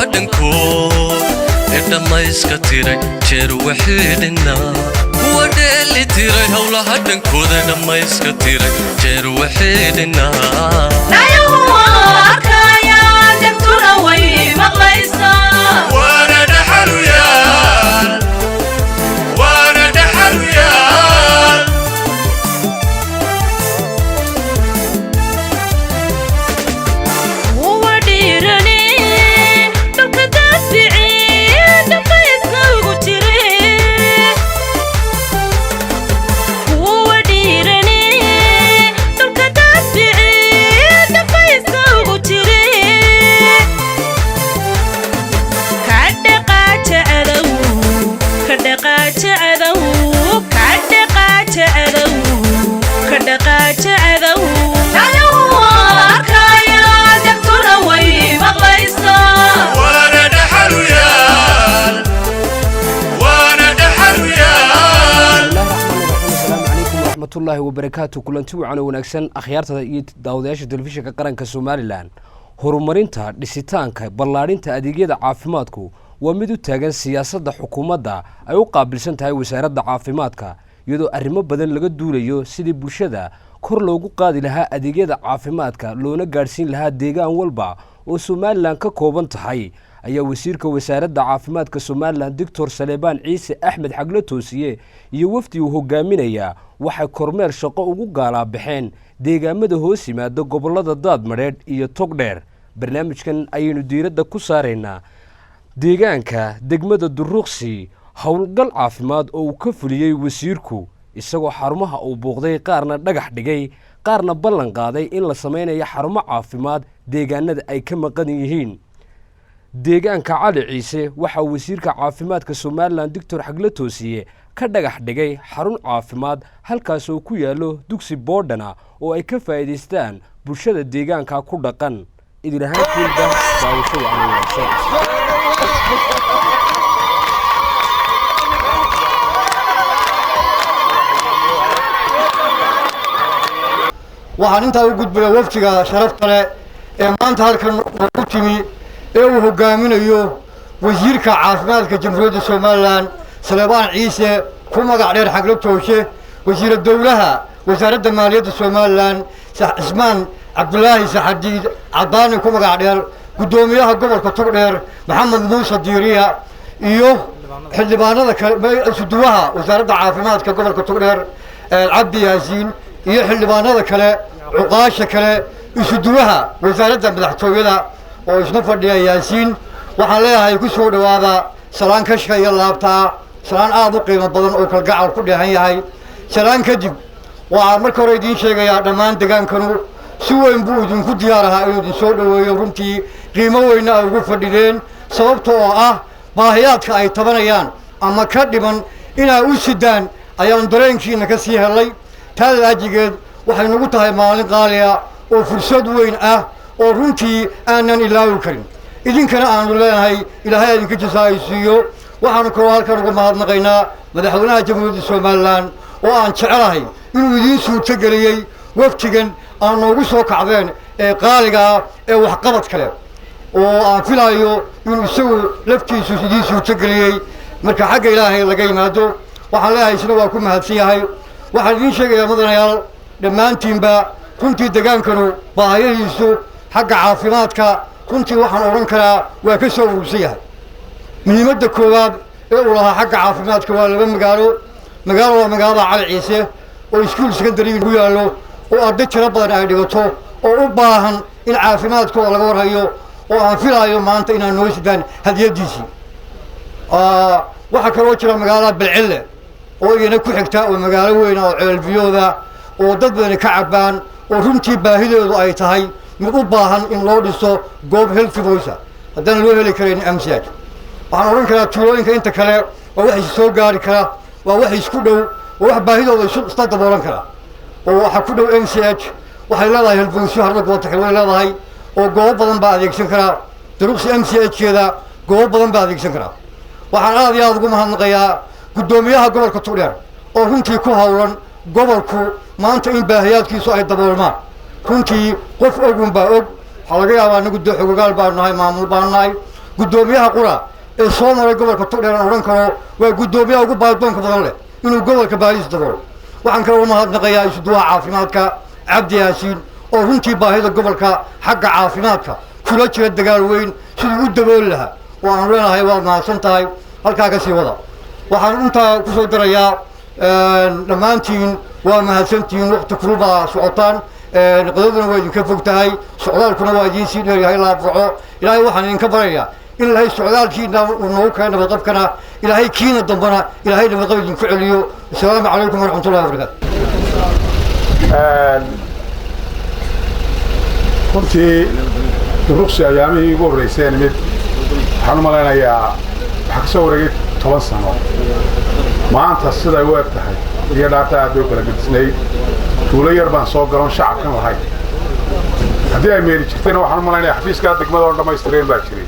howlaha dhankood ee dhammayska tiray jeer waxidhina kuwa dheeli tiray howlaha dhankooda dhammayska tiray jeer waxidhina الله وبركاته كلنتي وعنا ونكسن أخيارته داودياش التلفزيون كقرن كسوماليلان هرمرينتا ديسيتانكا بلارينتا أديجيدا عافيمادكو ومدو تاجن سياسة حكومة دا أيو قابلسن تاي وزارة عافيمادكا يدو أرمو بدن لقد دوليو سيدي بوشدا كور لوغو قادي لها أديجيدا عافيمادكا لونا جارسين لها ديجان والبا وسوماليلان ككوبان تحي ayaa wasiirka wasaaradda caafimaadka Soomaaliland Dr. Saleebaan Ciise Axmed Xaglo Toosiye iyo wafdi uu hogaaminaya waxay kormeer shaqo ugu gaala bixeen deegaamada hoos yimaada gobolada Daadmareed iyo Togdheer barnaamijkan ayaynu diiradda ku saareynaa deegaanka degmada Duruqsi howlgal caafimaad oo uu ka fuliyay wasiirku isagoo xarumaha uu booqday qaarna dhagax dhigay qaarna ballan qaaday in la sameeyo xarumo caafimaad deegaanada ay ka maqan yihiin deegaanka Cali Ciise waxa wasiirka caafimaadka Soomaaliland Dr. Xaglo Toosiye ka dhagax dhigay xarun caafimaad halkaas oo ku yaalo dugsi boodhana oo ay ka faa'iideystaan bulshada deegaanka ku dhaqan idin ahaantiinba daawashada aan wanaagsan waxaan inta u gudbay waftiga sharafta leh ee maanta halkan ku timi ee hogaaminayo wasiirka caafimaadka jamhuuriyadda Soomaaliland Saleebaan Ciise ku magac dheer Xaglo Toosiye wasiir dawlaha wasaaradda maaliyadda Soomaaliland Ismaan Cabdullaahi Saxadiid Cadaan ku magac dheer gudoomiyaha gobolka Togdheer Maxamed Muuse Diiriya iyo xildhibaanada kale suduwaha wasaaradda caafimaadka gobolka Togdheer Cabdi Yaasiin iyo xildhibaanada kale cuqaasha kale suduwaha wasaaradda madaxtooyada oo isna fadhiya Yaasiin waxaan leeyahay ku soo dhawaada salaan kashka iyo laabta salaan aad u qiimo badan oo kala gacal ku dheehan yahay salaan kadib waa marka hore idin sheegaya dhammaan deegaankanu si weyn buu idinku diyaar ahaa inuu idin soo dhaweeyo runtii qiimo weyn ay ugu fadhideen sababtoo ah baahiyaadka ay tabanayaan ama ka dhiman inay u sidaan ayaan dareenkiina ka sii helay taadaajigeed waxay nagu tahay maalin qaali ah oo fursad weyn ah oo runtii aanan ilaawi karin idinkana aanu leenahay ilaahay idinka jazaaysiiyo waxaanu kaloo halkan uga mahadnaqaynaa madaxweynaha jamhuuriyadda Soomaaliland oo aan jecelahay inuu idin suurto geliyay waftigan aan noogu soo kacdeen ee qaaliga ee waxqabad kale oo aan filayo inuu isagu laftiisu idin suurto geliyay marka xagga ilaahay laga yimaado waxaan leeyahay isna waa ku mahadsan yahay waxaan idin sheegayaa mudanayaal dhammaantiinba runtii degaankanu baahiyihiisu xagga caafimaadka runtii waxaan oran karaa waa ka soo urursan yahay muhiimadda koowaad ee uu lahaa xagga caafimaadka waa laba magaalo waa magaalada Cali Ciise oo iskuul secondary ku yaalo oo arday tiro badan ay dhigato oo u baahan in caafimaadkooda laga warhayo oo aan filayo maanta inaan noo sidaan hadiyadiisii waxa kaloo jira magaalada Bilcille oo iyana ku xigta oo magaalo weyn oo ceelbiyooda oo dad badan ka cabaan oo runtii baahideedu ay tahay mid u baahan in loo dhiso goob health voice haddana loo heli karin MCH waxaan oran karaa tuulooyinka inta kale waa wax soo gaari kara waa wax isku dhow oo wax baahidooda isku daboolan kara oo waxa ku dhow MCH waxay leedahay health voice harada goobta kale way leedahay oo goob badan baa adeegsan kara Duruqsi MCH-keeda goob badan baa adeegsan kara waxaan aad iyo aad ugu mahadnaqayaa gudoomiyaha gobolka Togdheer oo runtii ku hawlan gobolku maanta in baahiyaadkiisu ay daboolmaan runtii qof ogun baa og waxa laga yaabaa anagu xogogaal baan nahay maamul baan nahay guddoomiyaha qura ee soo maray gobolka togdheer aan odhan karo waa guddoomiyaha ugu baardoonka badan leh inuu gobolka baariis daboolo waxaan kaloo mahadnaqayaa isuduwaha caafimaadka cabdi yaasiin oo runtii baahida gobolka xagga caafimaadka kula jira dagaal weyn siduu u dabooli lahaa oo aan leenahay waad mahadsan tahay halkaa ka sii wada waxaan intaa ku soo darayaa dhammaantiin waa mahadsantihiin waqti kulubaa socotaan qodobuna waa idinka fog tahay socdaalkuna waa idiin sii dheeryahay laabfaco ilaahay waxaan idinka barayaa in ilaahay socdaalkiina uu noogu keeno nabadqabkana ilaahay kiina dambana ilaahay nabadqab idinku celiyo assalaamu calaykum waraxmatullahi wabarakaatu runtii duruqsi ayaamihii ugu horreyseen mid waxaan u malaynayaa waxaa ka soo wareegay 10 sano maanta siday u eg tahay iyo dhaarta aad bay u kala gedisnayd tuulo yar baan soo galon shacabkan lahayn haddii ay meeli jirtayna waxaan u malaynayaa xafiiskaa degmada oo dhammaystireen baa jiray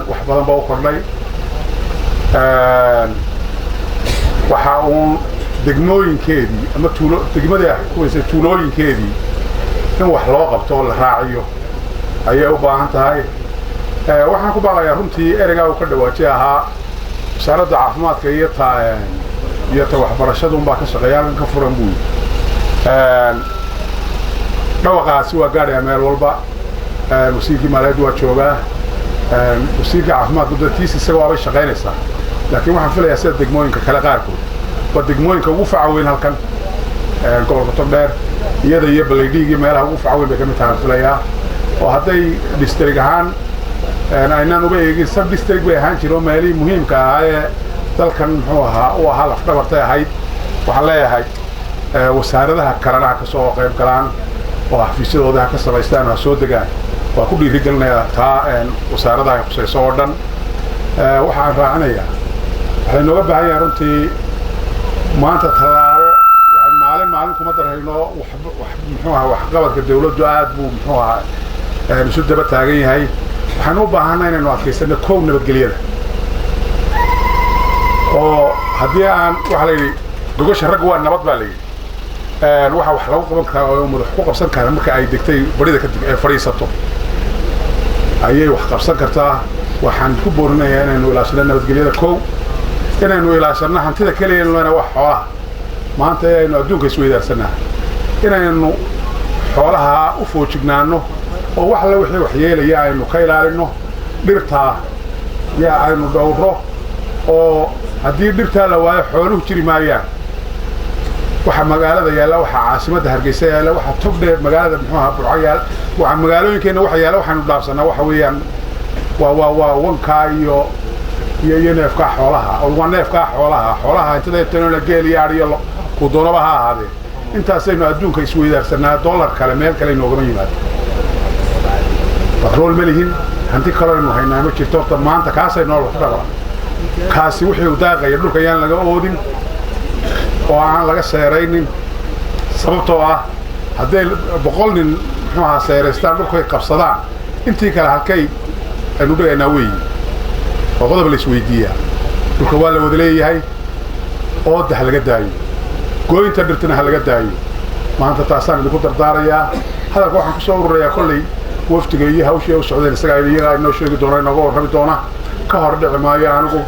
wax badan baa u kordhay waxa uun degmooyinkeedii ama degmadii kuwaysay tuulooyinkeedii in wax loo qabto oo la raaciyo ayay u baahan tahay waxaan ku baaqayaa runtii ereygaa uu ka dhawaajay ahaa wasaaradda caafimaadka iyo ta waxbarashada unbaa ka shaqeeya halkan ka furan buu dhawaqaasi waa gaadhayaa meel walba wasiirkii maaliyadd waa joogaa wasiirka caafimaadku dadkiisa isaga waabay shaqaynaysaa laakiin waxaan filayaa sida degmooyinka kale qaarkood waa degmooyinka ugu faca weyn halkan gobolka togdheer iyada iyo balaydhiigii meelaha ugu faca weyn bay ka mid tahay filayaa oo hadday district ahaan aynaan uga eegin sub district bay ahaan jiro meelihii muhiimka ahaa ee dalkan muxuu ahaa u ahaa lafdhabartay ahayd waxaan leeyahay wasaaradaha kalena ha ka soo qayb galaan oo xafiisyadooda ha ka samaystaan oo ha soo degaan waa ku dhiirigelinayaa taa wasaaradaha ay khusayso oo dhan waxaan raacinayaa waxay nooga baahan yahay runtii maanta tallaabo yani maalin kuma darayno muxuu ahaa waxqabadka dawladdu aad buu muxuu ahaa isu daba taagan yahay waxaan u baahanaa inaynu adkaysano kow nabadgelyada oo haddii aan waxa la yidhi dogasha ragga waa nabad baa la yidhi waxa wax lagu qaban karaa oo madax ku qabsan karaa marka ay degtay barida kadib ay fadhiisato ayay wax qabsan kartaa waxaan ku boorinayaa inaynu ilaashano nabadgelyada kow inaynu ilaashano hantida keliya inaynu wax xoolaha maanta ayaynu adduunka isweydaarsanaa inaynu xoolaha u foojignaano oo wax la wixii waxyeelaya aynu ka ilaalino dhirtaa yaa aynu dhowro oo haddii dhirtaa la waayo xooluhu jiri maayaan waxa magaalada yaalla waxa caasimadda Hargeysa yaalla waxa togdheer magaalada muxuu ahaa Burco yaal waxa magaalooyinkeena waxa yaalla waxaanu dhaafsanaa waxa weeyaan waa wanka iyo neefka xoolaha oo waa neefka xoolaha inta tan la geeliyo ariyo ku doonaba ha ahaadee intaasaynu adduunka isweydaarsanaa dollar kale meel kale inooga yimaado batrool malihin hanti kale inuu haynaa ma jirto maanta kaasay nool waxdaba kaasi wixii uu daaqay dhulka yaan laga oodin oo aan laga seeraynin sababtoo ah hadday 100 nin muxuu ahaa seeraystaan dhulkay qabsadaan intii kale halkay aynu dhigaynaa weeyi oo qodob la isweydiiyaa dhulka waa la wada leeyahay oo dah laga daayo gooynta dhirtana ha laga daayo maanta taasaan idinku dardaarayaa hadalka waxaan ku soo ururayaa kolley waftiga iyo hawshii u socdeen isaga iyaga inoo sheegi doona inooga warrami doona ka hor dhici maayo anigu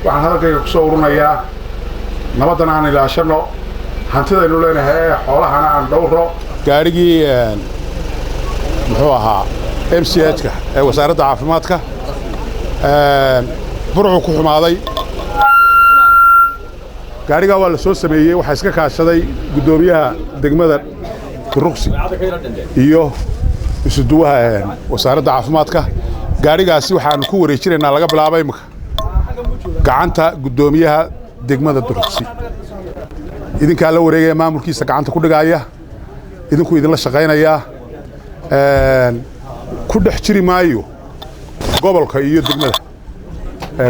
waxaan hadalkayga ku soo ururinayaa nabadan aan ilaashano hantidaynu leenahay ee xoolahana aan dhowro gaarigii muxuu ahaa MCH-ka ee wasaaradda caafimaadka burcu ku xumaaday gaariga waa la soo sameeyay waxa iska kaashaday gudoomiyaha degmada Ruqsi iyo isuduwaha wasaaradda caafimaadka gaarigaasi waxaan ku wareejinaynaa laga bilaabay imka gacanta gudoomiyaha degmada Ruqsi idinka la wareegay maamulkiisa gacanta ku dhigaya idinku idin la shaqeynaya ku dhex jiri maayo gobolka iyo degmada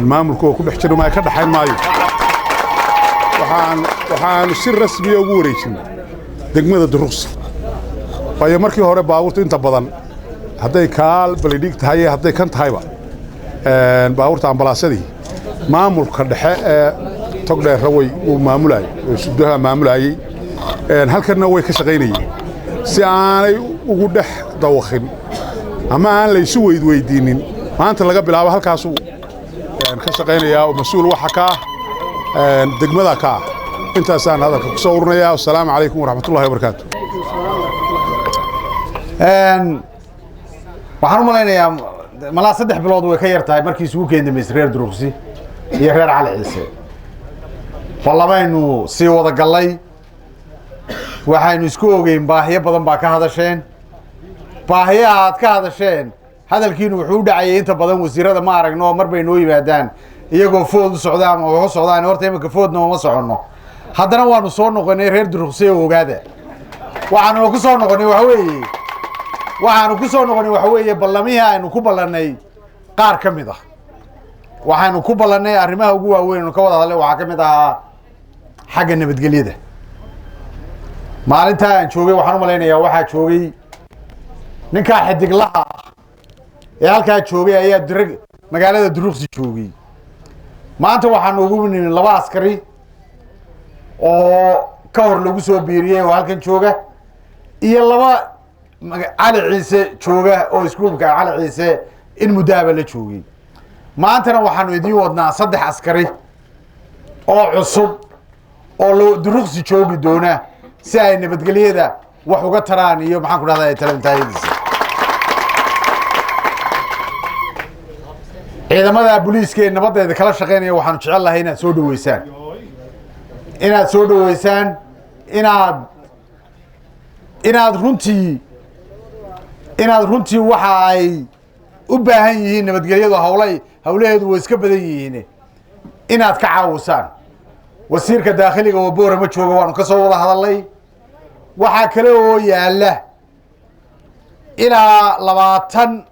maamulku ku dhex jiri maayo ka dhaxayn maayo waxaan si rasmi ah ugu wareejinay degmada Ruqsi waayo markii hore baabuurta inta badan hadday kaal balaydhig tahay hadday kan tahayba baabuurta ambalaasadii maamulka dhexe ee togdheer raway uu maamulay suudaha maamulayay halkana way ka shaqeynayeen si aanay ugu dhex dawaqin ama aan la isu weydiinin maanta laga bilaabo halkaasuu ka shaqaynayaa oo mas-uul waxa ka degmada ka intaasaan hadalka ku soo ururinayaa. Assalaamu calaykum waraxmatullaahi wabarakaatu. waxaan u malaynayaa malaa 3 bilood way ka yartahay markii isugu keendameys reer Duruqsi iyo reer Cali Ciise wallabaynu sii wada galay waxaynu isku ogeyn baahiyo badan baa ka hadasheen baahiyaha aad ka hadasheen hadalkiinu wuxuu u dhacayay inta badan wasiirada ma aragno mar bay noo yimaadaan iyagoo food u socdaan ama wax socdaan horta imika foodna ma socono haddana waanu soo noqonay reer Duruqsi oo ogaada waxaanu ku soo noqonay waxa weeye ballamihii aynu ku ballanay qaar ka mid ah waxaanu ku ballanay arrimaha ugu waaweyn oo ka wada hadlay waxa ka mid ah xagga nabadgelyada maalinta aan joogay waxaan u malaynayaa waxa joogay ninka xidiglaha ee halka joogay ayaa magaalada Duruqsi joogay maanta waxaan ugu nimid 2 askari oo ka hor lagu soo biiriyay oo halkan jooga iyo 2 Cali Ciise jooga oo iskuulka Cali Ciise in mudaaba la joogay maantana waxaanu idin wadnaa 3 askari oo cusub oo Duruqsi joogi doona si ay nabadgelyada wax uga taraan iyo maxaan ku dhahdaa talentaydiisa ciidamada booliiska nabadeeda kala shaqeynaya waxaanu jecel lahay inaad soo dhaweysaan inaad runtii waxa ay u baahan yihiin nabadgelyadu hawlaheedu way iska badan yihiin inaad ka caawisaan wasiirka dakhliga oo boora ma joogo waanu ka soo wada hadalay waxa kale oo yaala ilaa 20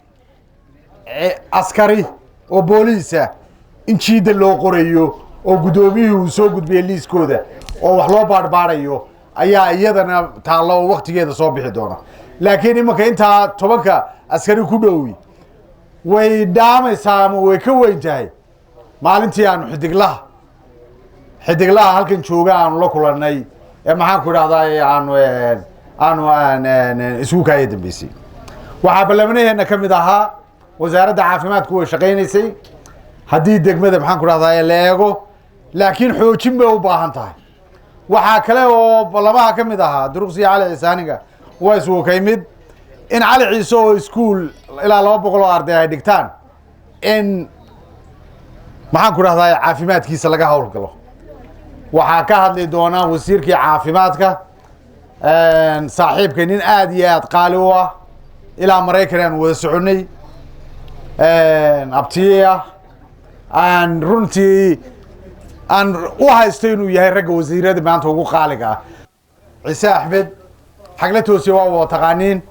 askari oo booliisa in jiida loo qorayo oo gudoomiyuhu soo gudbiyay liiskooda oo wax loo baarbaarayo ayaa iyadana taalo waqtigeeda soo bixi doona laakiin imanka inta 10 askari ku dhowi way dhaamaysaa ama way ka weyn tahay maalintii aanu xidiglaha halkan jooga aanu la kulanay ee maxaan ku dhahdaa aanu isku kaaya dambeysay waxa ballamanaheena ka mid ahaa wasaaradda caafimaadku way shaqeynaysay haddii degmada maxaan ku dhahdaa la eego laakiin xoojin bay u baahan tahay waxa kale oo ballamaha ka mid ahaa Duruqsi Cali Ciise aniga waa isku kaymid in Cali Ciise oo iskuul ilaa 200 oo arday ay dhigtaan in maxaan ku dhahdaa caafimaadkiisa laga hawlgalo waxa ka hadli doona wasiirkii caafimaadka saaxiibka nin aad iyo aad qaali u ah ilaa Mareykan wada soconay abtiya aan runtii aan u haysto inuu yahay ragga wasiirada maanta ugu qaaliga ah Ciise Axmed xagla toosiyo waa taqaaniin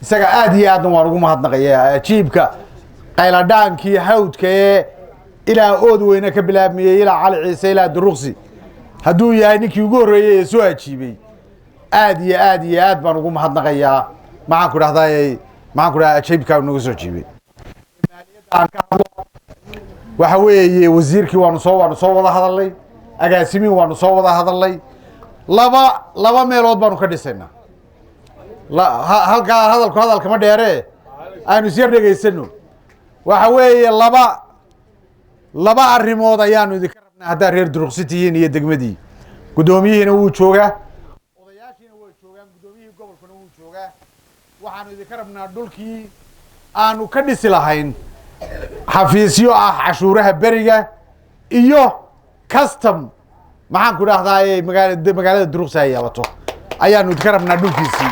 isaga aad iyo aad waan ugu mahadnaqayaa ajiibka qayladaankii hawdka ee ilaa ood weyna ka bilaabmiyay ilaa Cali Ciise ilaa Duruqsi hadduu yahay ninkii ugu horeeyay ee soo ajiibay aad iyo aad baan ugu mahadnaqayaa maxaan ku dhahdaa ajiibka nagu soo jiibay waxa weeye wasiirkii waanu soo wada hadalnay agaasimiin waanu soo wada hadalnay laba meelood baanu ka dhisaynaa hadalka ma dheere aynu is yar dhegaysano waxa weeye laba arrimood ayaanu idinka rabnaa haddaa reer Duruqsi tihiin iyo degmadii gudoomiyihiina wuu joogaa odayaashiina way joogaan gudoomiyihii gobolkuna wuu joogaa waxaanu idinka rabnaa dhulkii aanu ka dhisi lahayn xafiisyo ah cashuuraha beriga iyo custom maxaan ku dhahdaa magaalada Duruqsi ay yeelato ayaanu idinka rabnaa dhulkiisii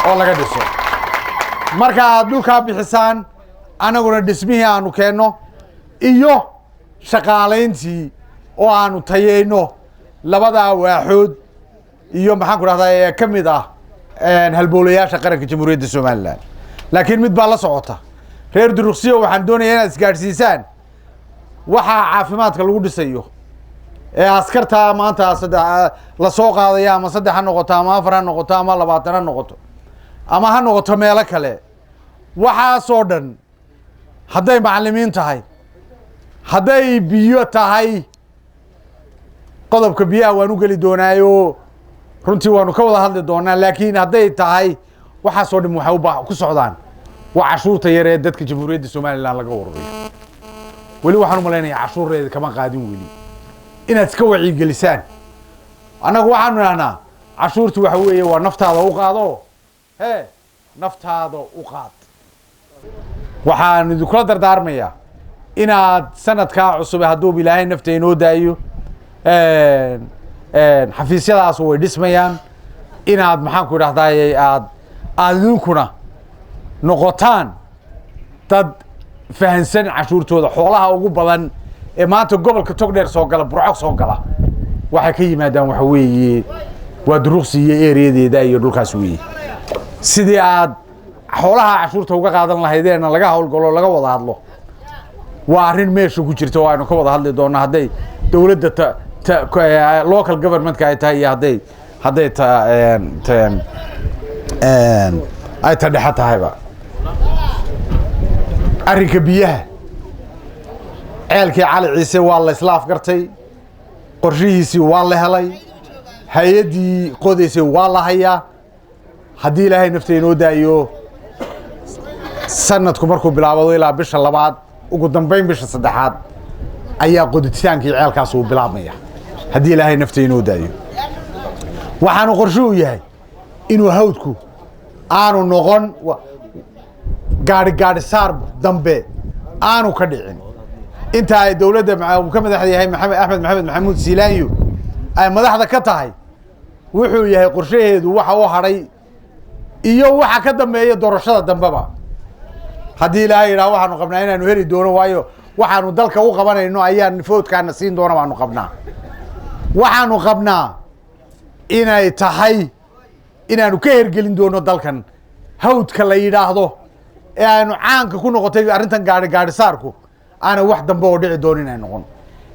oo laga dhiso marka aad dhulkaa bixisaan anaguna dhismihii aanu keenno iyo shaqaalayntii oo aanu tayeyno labadaa waaxood iyo maxaan ku dhahdaa ka mid ah halboolayaasha qaranka jamhuuriyadda Soomaaliland laakiin mid baa la socota reer Duruqsi waxaan doonayaa inaad isgaarsiisaan waxa caafimaadka lagu dhisayo ee askarta maanta la soo qaadaya ama 3 ha noqoto ama 4 ha noqoto ama 20 ha noqoto ama ha noqoto meelo kale waxaasoo dhan hadday macallimiin tahay hadday biyo tahay qodobka biyaha waan u geli doonaayo runtii waanu ka wada hadli doonaa laakiin hadday tahay waxaasoo dhan waxa ku socdaan waa cashuurta yar ee dadka jamhuuriyadda somalilan laga ururiyo weli waxaan u malaynayaa cashuureeda kama qaadin weli inaad iska wacyigelisaan annagu waxaanu idhahnaa cashuurtu waxa weeye waa naftaada u qaado hee naftaada u qaad waxaan idinkula dardaarmayaa inaad sanadkaa cusub hadduu ilaahay nafta inoo daayo xafiisyadaas way dhismayaan inaad maxaan ku idhahdaay aad idinkuna noqotaan dad fahansan cashuurtooda xoolaha ugu badan ee maanta gobolka togdheer soo gala burco soo gala waxay ka yimaadaan waxa weeye waa duruqsi iyo ereyadeeda iyo dhulkaas weeye sidii aad xoolaha cashuurta uga qaadan lahaydeen laga hawlgalo laga wada hadlo waa arrin meesha ku jirta oo aynu ka wada hadli doonaa hadday dawladda local governmentka ay tahay iyo hadday ay ta dhexe tahayba arrinka biyaha ceelkii cali ciise waa la isla afgartay qorshihiisii waa la helay hay-addii qodaysay waa la hayaa haddii ilaahay nafta inoo daayo sanadku markuu bilaabado ilaa bisha labaad ugu dambayn bisha saddexaad ayaa qoditaankii ceelkaas uu bilaabmaya haddii ilaahay nafta inoo daayo waxaanu qorshe u yahay inuu hawdku aanu noqon gaari saar dambe aanu ka dhicin inta ay dawladda uu ka madaxda yahay axmed maxamed maxamuud siilaanyo ay madaxda ka tahay wuxuu yahay qorshaheedu waxa u hadhay iyo waxa ka dambeeya doorashada dambeba haddii ilaahay yidhaha waxaanu qabnaa inaanu heli doono waayo waxaanu dalka u qabanayno ayaan foodkaana siin doona baanu qabnaa waxaanu qabnaa inay tahay inaanu ka hergelin doono dalkan hawdka la yidhaahdo ee aanu caanka ku noqotay arrintan gaari saarku aana wax dambe oo dhici doonin ay noqon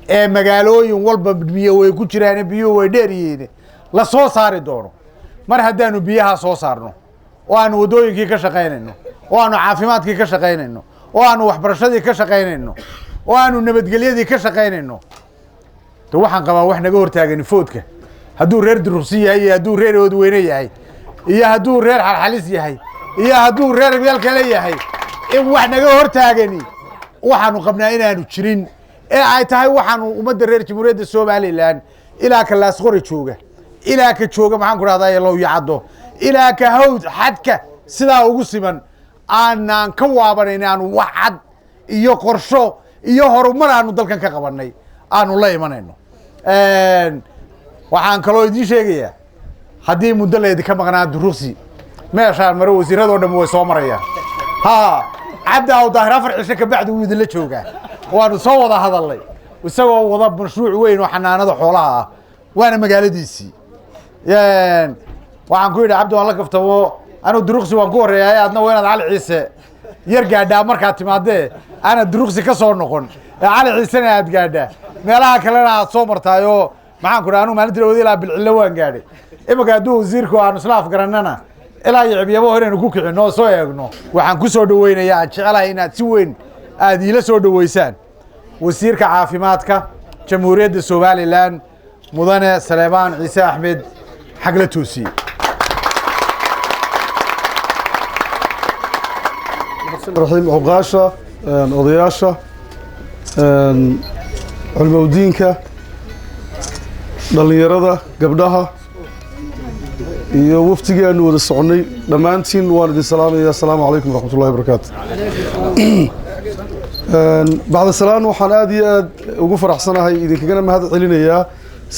ee magaalooyin walba biyo way ku jiraan biyuhu way dheer yihiin la soo saari doono mar haddaanu biyaha soo saarno oo aanu waddooyinkii ka shaqaynayno oo aanu caafimaadkii ka shaqaynayno oo aanu waxbarashadii ka shaqaynayno oo aanu nabadgelyadii ka shaqaynayno de waxaan qabaa wax naga hortaagani foodka hadduu reer duruqsi yahay iyo hadduu reer oodweyne yahay iyo hadduu reer xalxalis yahay iyo hadduu reer meel kale yahay in wax naga hortaagani waxaanu qabnaa inaanu jirin ee ay tahay waxaanu ummadda reer jamhuuriyadda somalilan ilaa ka laasqori jooga ilaa ka jooga maxaan ku dhahdaa low yacaddo ilaa ka hawd xadka sidaa ugu siman aanaan ka waabanayn aanu wax cad iyo qorsho iyo horumar aanu dalkan ka qabanay aanu la imanayno waxaan kaloo idiin sheegayaa haddii muddo laydinka maqnaa duruqsi meeshaan mare wasiiradoo dhan way soo marayaan cabdi aw daahir 4 cisho ka bacdi wuu idinla joogaa waanu soo wada hadalnay isagoo wada mashruuc weyn oo xanaanada xoolaha ah waana magaaladiisii waxaan ku yidhi cabdi waan la kaftamo anuu duruqsi waan ku horreeyay adna waa inaad cali ciise yar gaadhaa markaad timaadee ana duruqsi ka soo noqon ee cali ciisena aad gaadhaa meelaha kalena aad soo martaayoo maxaan ku dhaha anuu maalintii lawada ilaa bilcillo waan gaadhay imanka hadduu wasiirku aanu isla afgarannana ilaa iyo cibyabo horeynu ku kicino oo soo eegno waxaan ku soo dhaweynayaa aan jecelahay inaad si weyn aad iila soo dhaweysaan wasiirka caafimaadka jamhuuriyadda somalilan mudane saleebaan ciise axmed xagla toosiye raxiim cuqaasha odayaasha culmowdiinka dhallinyarada gabdhaha iyo waftigii aanu wada soconnay dhammaantiin waan idin salaamaya assalaamu calaykum waraxmat ullahi wabarakaatu bacda salaan waxaan aad iyo aad ugu faraxsanahay idinkagana mahad celinayaa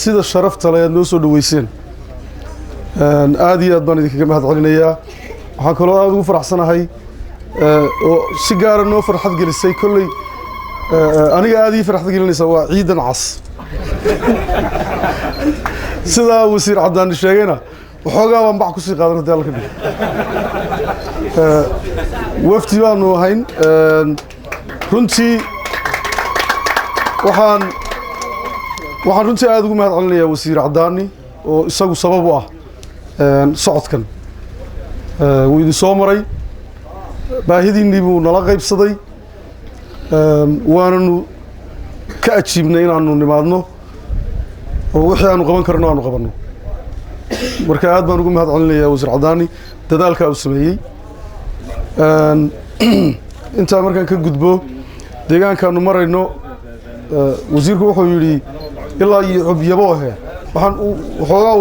sida sharafta le aad noo soo dhaweyseen aad iyo aad baan idinkaga mahad celinayaa waxaan kaloo aad ugu faraxsanahay oo si gaara noo farxad gelisay kolley aniga aad ii farxad gelinaysa waa ciidan cas sidaa wasiir caddaani sheegayna waxoogaa baan bac kusii qaadan haddii alla ka dhigo wafdi baanu ahayn runtii waxaan runtii aad ugu mahad celinayaa wasiir caddaani oo isagu sabab u ah socodkan wuu idin soo maray baahidiinnii buu nala qaybsaday waananu ka ajiibnay inaanu nimaadno oo wixii aanu qaban karno aanu qabanno marka aad baan ugu mahad celinayaa wasiir caddaani dadaalka uu sameeyey intaa markaan ka gudbo deegaankaanu marayno wasiirku wuxuu yidhi ilaa iyo cubyabo ahe waxaan waxoogaa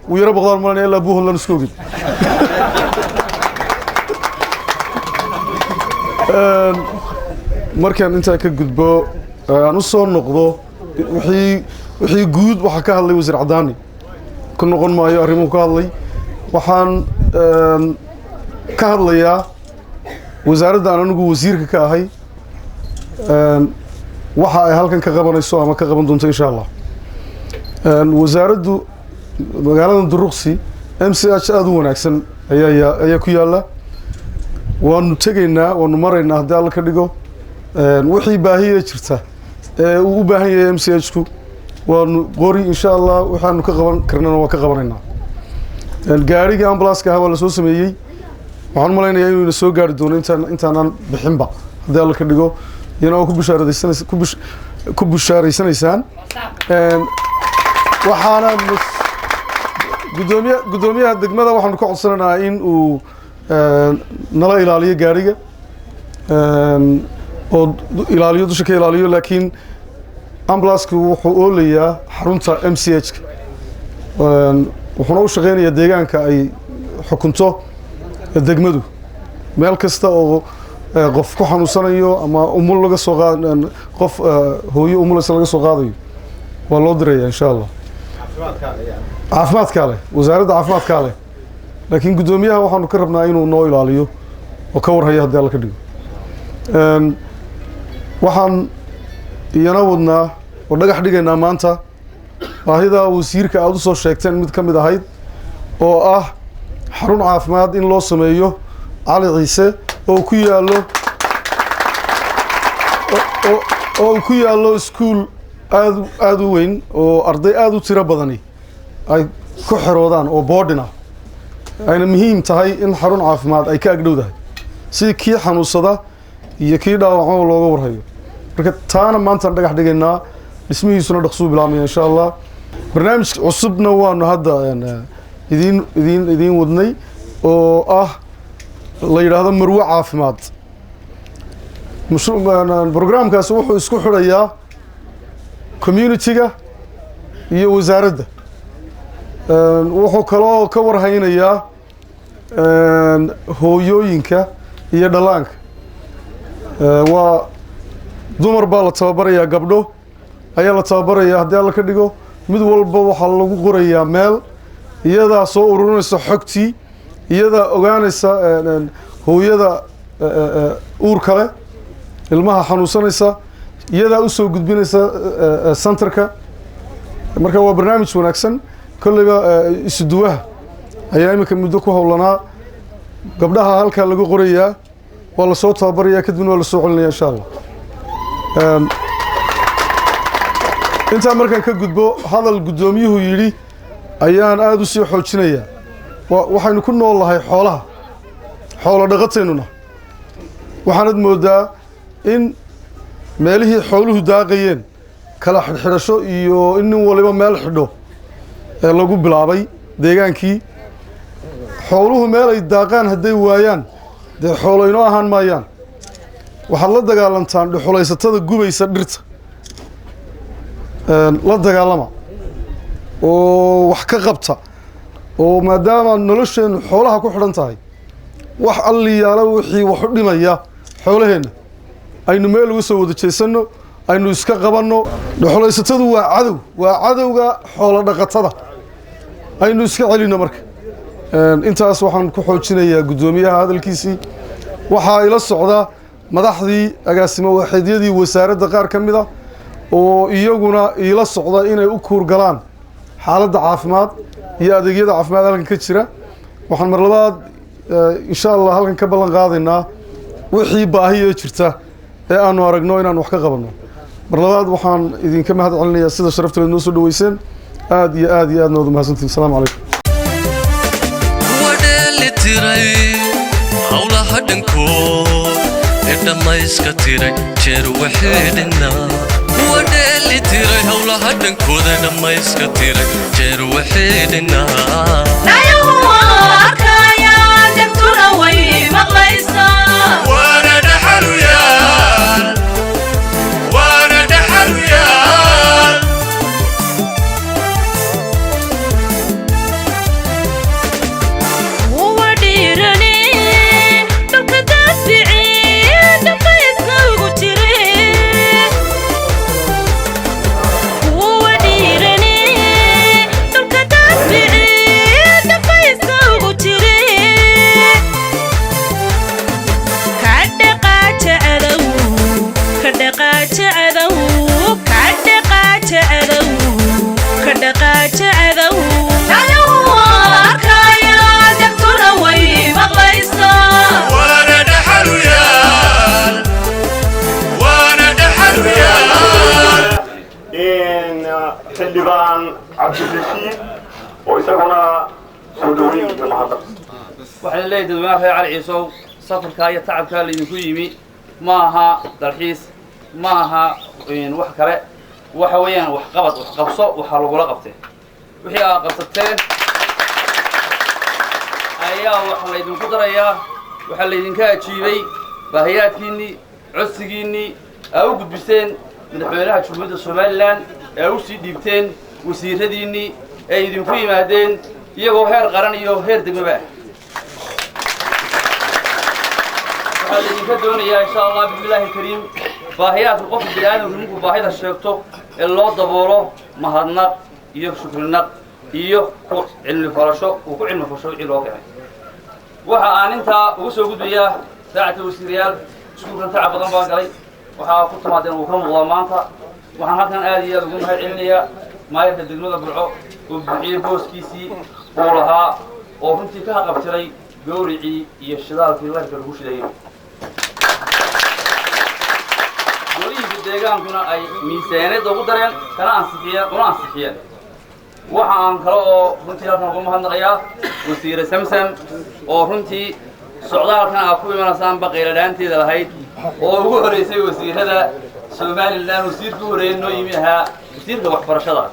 uu yaro boqdaan malanaya ilaa buuhoodlan isku ogin markaan intaa ka gudbo aan u soo noqdo wixii guud waxaa ka hadlay wasiir cadaani ku noqon maayo arrimuhu ka hadlay waxaan ka hadlayaa wasaaradda aan anigu wasiirka ka ahay waxa ay halkan ka qabanayso ama ka qaban doonto insha Allah wasaaraddu magaalada Duruqsi MCH aad u wanaagsan ayaa ku yaala waanu tegaynaa waanu maraynaa haddii alla ka dhigo wixii baahiya jirta ee uu u baahan yahay MCH-ku waanu qori insha Allah waxaanu ka qaban karnaa waa ka qabanaynaa gaariga ambulance-ka waa la soo sameeyay waxaan malaynayaa inuu soo gaari doono intaan bixinba haddii alla ka dhigo inuu ku bushaaraysanaysaan waxaana gudoomiyaha degmada waxaanu ka codsanaynaa in uu nala ilaaliyo gaariga oo ilaaliyo dusha ka ilaaliyo laakiin ambulance-ku wuxuu oolayaa xarunta MCH-ka wuxuuna u shaqeynayaa deegaanka ay xukunto degmadu meel kasta oo qof ku xanuunsanayo ama umul laga soo qof hooyo umulaysa laga soo qaadayo waa loo diraya insha Allah caafimaadka leh wasaaradda caafimaadka leh laakiin gudoomiyaha waxaanu ka rabnaa inuu noo ilaaliyo oo ka warhayo haddii alla ka dhigo waxaan iyana wadnaa oo dhagax dhigaynaa maanta baahida wasiirka aad u soo sheegteen mid ka mid ahayd oo ah xarun caafimaad in loo sameeyo Cali Ciise oo ku yaalo iskuul aad u weyn oo arday aad u tiro badani ay ku xiroodaan oo boardina ayna muhiim tahay in xarun caafimaad ay ka agdhowdahay si kii xanuunsada iyo kii dhaawacmo looga warhayo marka taana maanta dhagax dhigaynaa dhismihiisuna dhaqso bilaabmaya insha Allah barnaamij cusubna waanu hadda idin wadnay oo ah la yiraahdo marwo caafimaad programkaas wuxuu isku xirayaa community-ga iyo wasaaradda wuxuu kaloo ka warhaynayaa hooyooyinka iyo dhalaanka waa dumar baa la tababarayaa gabdho ayaa la tababarayaa haddii alla ka dhigo mid walba waxaa lagu qorayaa meel iyadaa soo ururinaysa xogtii iyadaa ogaanaysa hooyada uur kale ilmaha xanuunsanaysa iyadaa u soo gudbinaysa centerka marka waa barnaamij wanaagsan kollayba isuduwaha ayaa iminka muddo ku howlanaa gabdhaha halkaa lagu qorayaa waa la soo tababarayaa kadibna waa la soo celinaya insha Allah intaa markaan ka gudbo hadal gudoomiyuhu yidhi ayaan aad u sii xoojinayaa waxaynu ku noolahay xoolo dhaqateennuna waxaanad moodaa in meelihii xooluhu daaqayeen kala xidhxidhasho iyo in nin waliba meel xidho ee lagu bilaabay deegaankii xooluhu meel ay daaqaan hadday waayaan dee xoolo inoo ahaan maayaan waxaad la dagaalantaan dhuxulaysatada gubaysa dhirta la dagaalama oo wax ka qabta oo maadaama nolosheennu xoolaha ku xidhan tahay wax alliyaala wixii wax u dhimaya xoolaheenna aynu meel uga soo wada jeesanno aynu iska qabanno dhuxulaysatadu waa cadowga xoolo dhaqatada aynu iska celinno marka intaas waxaan ku xoojinayaa gudoomiyaha hadalkiisii waxaa ila socda madaxdii agaasimo waaxidyadii wasaaradda qaar ka mid ah oo iyaguna ila socda inay u kuur galaan xaaladda caafimaad iyo adeegyada caafimaad halkan ka jira waxaan mar labaad insha Allah halkan ka ballan qaadaynaa wixii baahiyo jirta ee aanu aragno inaan wax ka qabanno mar labaad waxaan idinka mahad celinayaa sida sharafta leh noo soo dhaweyseen aad iyo aad nood mahadsantiin assalaamu calaykum wadeli tiray hawlaha dhankood ee dhammayska tiray jeer waxeedhina wadeli tiray hawlaha dhankooda ee dhammayska tiray jeer waxeedhina ayuu arkaya degtuna way maqlaysaa cabdirashiid oo isaguna soo dhaweyntiisa mahadnaq. waxaan leeyahay dadweynaha reer cali ciisow safarkaa iyo tacabkaa laydinku yimi ma aha dalxiis ma aha wax kale waxa weeyaan wax qabad wax qabso waxaa lagula qabtay wixii aad qabsateen ayaa waxa laydinku darayaa waxaa laydinka ajiibay baahiyaadkiinnii codsigiinnii aa u gudbiseen madaxweynaha jamhuuriyadda somalilan ee u sii dhiibteen wasiiradiinnii ee idinku yimaadeen iyagoo heer qaran iyo heer degmaba ah waxaa laydinka doonayaa insha allah bismillaahi kariim baahiyaadka qofka bini-aadamku ninkuu baahida sheegto ee loo daboolo mahadnaq iyo shukrinaq iyo ku cilmi farasho uu ku cilmi fasho wixii loo keenay waxa aan intaa ugu soo gudbayaa saacadka wasiirayaal iskuulkan tacab badan baa galay waxaa ku timaadeen uu ka muuqdaa maanta waxaan halkan aad iyo aad ugu mahad celinayaa maayarka degmada burco oo buuxiyey booskiisii uu lahaa oo runtii ka haqabtiray gawricii iyo shidaalkii leerka lagu shidayay golihiisa deegaankuna ay miisaaniyadda ugu dareen una ansixiyeen waxa aan kale oo runtii halkan ugu mahadnaqayaa wasiire samsam oo runtii socdaalkan aad ku imanaysaan baqayladhaanteeda lahayd oo ugu horeysay wasiirada somalilan wasiirka u horeeyay noo yimi ahaa wasiirka waxbarashada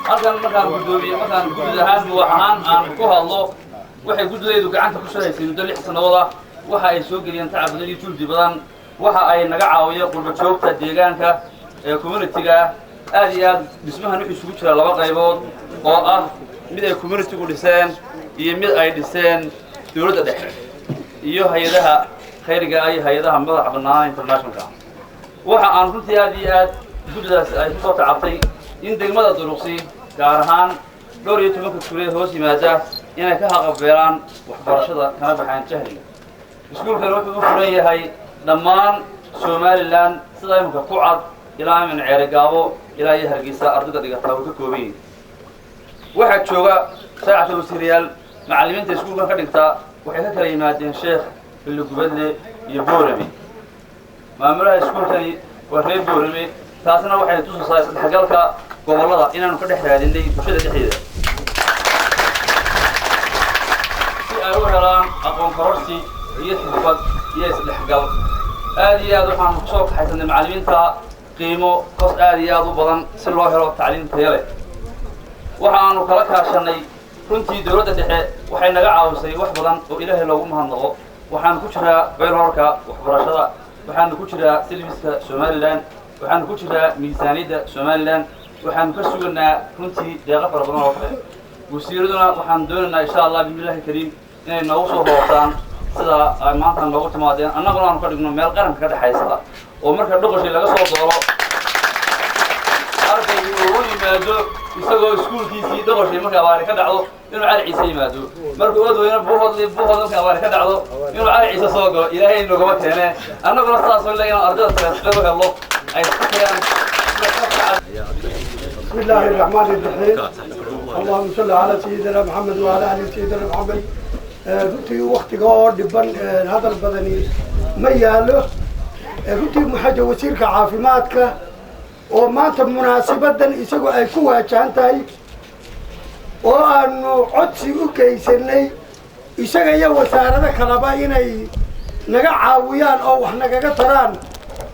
halkan markaan guddi ahaan buux ahaan aan ku hadlo waxay guddideedu gacanta ku sharaysay muddo 6 sannadood ah waxa ay soo geliyeen tacab badan iyo juhdi badan waxa ay naga caawiyeen qurba joogta deegaanka ee community-ga aad iyo aad dhismahan wuxuu isugu jira 2 qaybood oo ah mid ay community-gu dhiseen iyo mid ay dhiseen dawladda dhexe iyo hay'adaha khayriga ay hay'adaha madaxa bannaan international waxa aan runtii aad iyo aad guddidaas ay ku soo tacabtay in degmada duruqsi gaar ahaan 12 tuulee hoos yimaada inay ka haqabeelaan waxbarashada kana baxaan jahliga iskuulkan wuxuu u furan yahay dhammaan somalilan sida imika ku cad ilaa min ceerigaabo ilaa iyo hargeysa ardayda dhigataa uu ka kooban yahay waxaa jooga saacadda wasiirayaal macallimiinta iskuulkan ka dhigtaa waxay ka kala yimaadeen sheekh bilugubadle iyo boorame maamulaha iskuulkani waa reer boorame taasna waxay tusaysaa isdhexgalka gobollada inaanu ka dhex raadinay bulshada dhexdeeda si ay u helaan aqoon kororsi iyo xirfad iyo isdhexgal aad iyo aad waxaan ku soo kaxaysanay macallimiinta qiimo kos aad iyo aad u badan si loo helo tacliin tayo leh waxaanu kala kaashanay runtii dawladda dhexe waxay naga caawisay wax badan oo ilaahay loogu mahadnaqo waxaanu ku jiraa beelhoorka waxbarashada waxaanu ku jiraa silbiska somalilan waxaanu ku jiraa miisaaniyadda somalilan waxaanu ka suganaa runtii deeqa fara badan oo kale wasiiraduna waxaan doonaynaa insha allah bismillaahi kariim inay noogu soo hoosaan sida ay maanta noogu timaadeen annaguna aanu ka dhigno meel qaranka ka dhexaysa oo marka dhoqoshii laga soo doolo ardaygu uu yimaado isagoo iskuulkiisii dhoqoshii marka abaari ka dhacdo inuu cali ciise yimaado markuu odweyne buuhoodli marka abaari ka dhacdo inuu cali ciise soo galo ilaahay inaguma keene annaguna sidaasoo le inaan ardayda tareesle u helo ay isku kayaan بسم الله الرحمن الرحيم اللهم صل على سيدنا محمد وعلى ال سيدنا محمد runtii waktiga oo dhiban hadal badani ma yaalo runtii maxaa wasiirka caafimaadka oo maanta munaasabadan isagu ay ku waajahan tahay oo aanu codsi u geysanay isaga iyo wasaarada kaleba inay naga caawiyaan oo wax nagaga taraan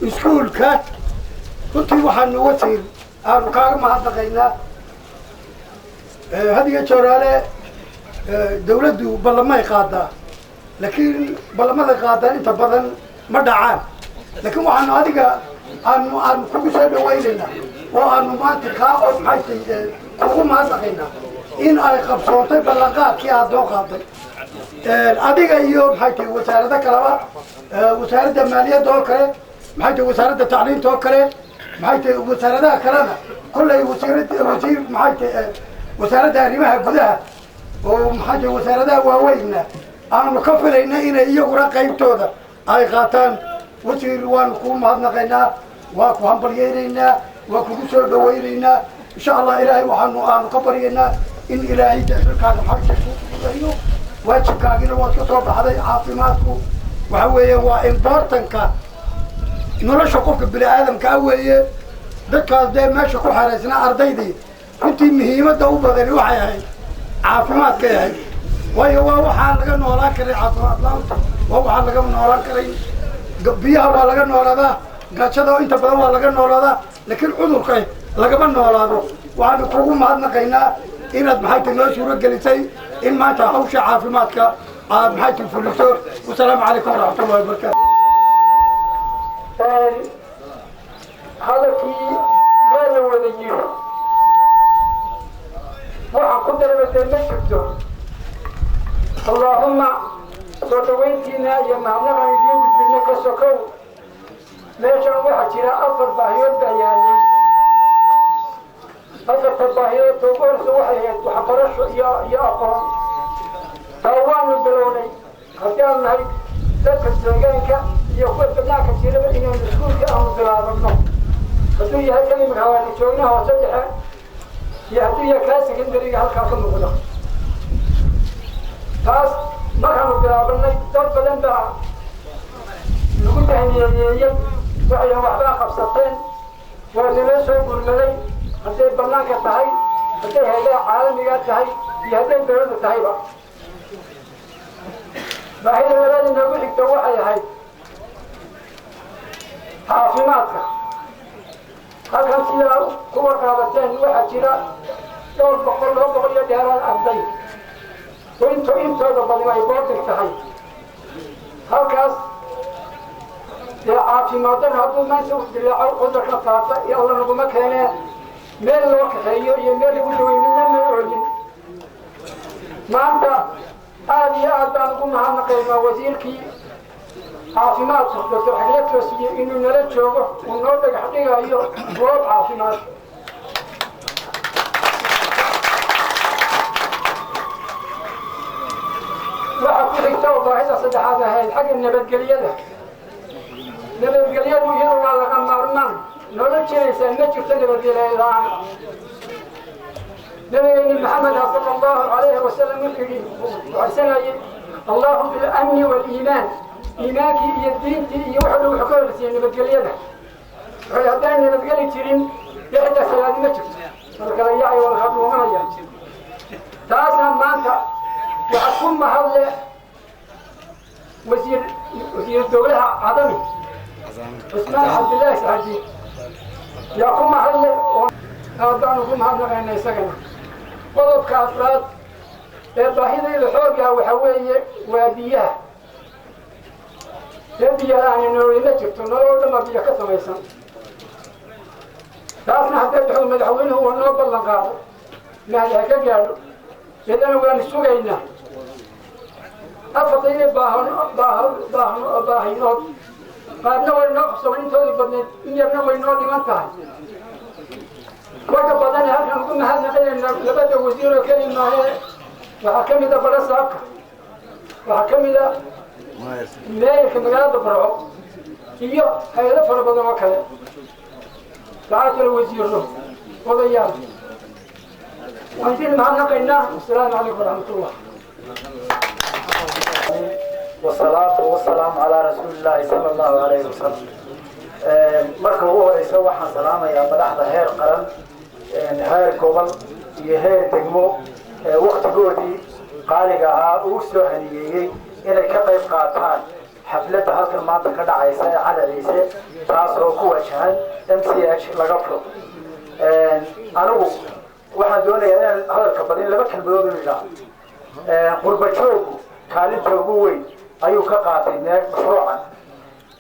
iskuulka runtii waxaanu wasiir aanu kaaga mahadnaqaynaa hadiga jooraale dawladdu ballamay qaadaa laakiin ballamada qaadaan inta badan ma dhacaan laakiin waxaanu adiga aanu kugu soo dhawaynaynaa oo aanu maanta kaa oo maxay kugu mahadnaqaynaa in ay qabsoontay ballanqaadkii aad noo qaaday adiga iyo maxay tahay wasaarada kaleba wasaaradda maaliyadda oo kale maxay tahay wasaaradda tacliinta oo kale maxay tahay wasaaradaha kalena kollay wasiir maxay tahay wasaaradda arrimaha gudaha oo maxaa jira wasaaradaha waaweyna aanu ka filayna inay iyaguna qaybtooda ay qaataan wasiir waanu kuu mahadnaqaynaa waa ku hambalyeynaynaa waa kugu soo dhawaynaynaa insha allah ilaahay aanu ka baryaynaa in ilaahay daxilkaaga maxaayo waajibkaagina waad ka soo baxday caafimaadku waxa weeye waa importanka nolosha qofka bini aadamkaa weeye dadkaas dee meesha ku xaraysnaa ardaydii runtii muhiimadda u badani waxay ahayd caafimaadkay ahayd waayo waa waxaan laga noolaan karay caafimaad la-aanta waa waxaan laga noolaan karay biyaha waa laga noolaadaa gaajada inta badan waa laga noolaadaa laakiin cudurka lagama noolaado waxaanu kugu mahadnaqaynaa inaad maxayta noo suuro gelisay in maanta hawsha caafimaadka aad maxayta fuliso wasalaamu calaykum waraxmatullahi wabarakaatu hadalkii waa la wada yiri waxaan ku darabatay ma jirto allaahumma soo dhaweyntiina iyo mahadnaqan idiin gudbina ka sokow meeshan waxaa jira 4 baahiyood baa yaalay 4 baahiyood ugu horeysa waxay ahayd waxbarasho iyo aqoon taa waanu bilownay haddii aan nahay dadka deegaanka iyo kuwa banaanka jiraba inaynu iskuulka aanu bilaabano hadduu yahay kalimka hawaani joogna hoose dhexe iyo hadduu yahay kaa secondariga halkaa ka muuqda taas markaanu bilaabanay dad badan baa lagu tahniyeeyey waxay waxbaa qabsateen waa nala soo gurmaday hadday banaanka tahay hadday hay'adaha caalamiga tahay iyo hadday dawladda tahayba baahida labaad inoogu xigta waxay ahayd caafimaadka halkan sidaa ku warqaabateen waxaa jira 200 iyo dheeraad arday intooda badan ay boordig tahay halkaas dee caafimaadana hadduu maanta u dilaaco cudurka faafa iyo alla naguma keenee meel loo kaxeeyo iyo meel lagu dhawey midna ma oolin maanta aad iyo aad baan ugu mahadnaqaynaa wasiirkii caafimaadka doctor xagle toosiye inuu nala joogo uu noo dhagax dhigayo goob caafimaad waxaa ku xigta oo baahida saddexaad ahayd xagga nabadgelyadu iyadu waa laga maarmaan noola jiraysaa ma jirto nabadgelyo la-aan nabigeeni maxamed sala allahu calayhi wasalam wuxuu yidhi waxaysanayay allahu bilamni waaliimaan iimaankii iyo diintii iyo waxa lagu xukoolisiiya nabadgelyada waxay haddaan nabadgeli jirin dhexda salaadi ma jirto markala yacay waa laga dhuumanaya taasna maanta waxaa ku mahadle wasiir dowlaha cadami cusmaan cabdillaahi saxaji yaa ku mahadle oo aad baan ugu mahadnaqayna isagana qodobka afraad ee baahidayda xooggaa waxaa weeye waa biyaha dee biyo la-aani nololi ma jirto nolol dhama biyo ka samaysan taasna haddee duxuu madaxweynuhu uu noo ballan qaado mahad ha ka gaadho iyadana waanu sugaynaa afarta inay baahinood qaarna way noo qabsoon intooda badneed in yarna way noo dhiman tahay waga badan halkan ugu mahadnaqaynayna labada wasiir oo keli maahee waxaa ka mid a bala saabka waxaa ka mid a meeyarka magaalada barco iyo hay-ado fara badan oo kale waxaa kale wasiirno odayaal waan idin mahadnaqaynaa wasalaamu calaykum waraxmatullah والصلاة والسلام على رسول الله صلى الله عليه وسلم marka ugu horeysa waxaan salaamayaa madaxda heer qaran heer gobol iyo heer degmo waqtigoodii qaaliga ahaa uu soo haniyeeyey inay ka qayb qaataan xafladda halkan maanta ka dhacaysa ee calaciise taasoo ku wajahan MCH laga furo anigu waxaan doonayaa inaan hadalka badin 2 kalmadood u idhaa qurba joogu kaalinta ugu weyn ayuu ka qaatay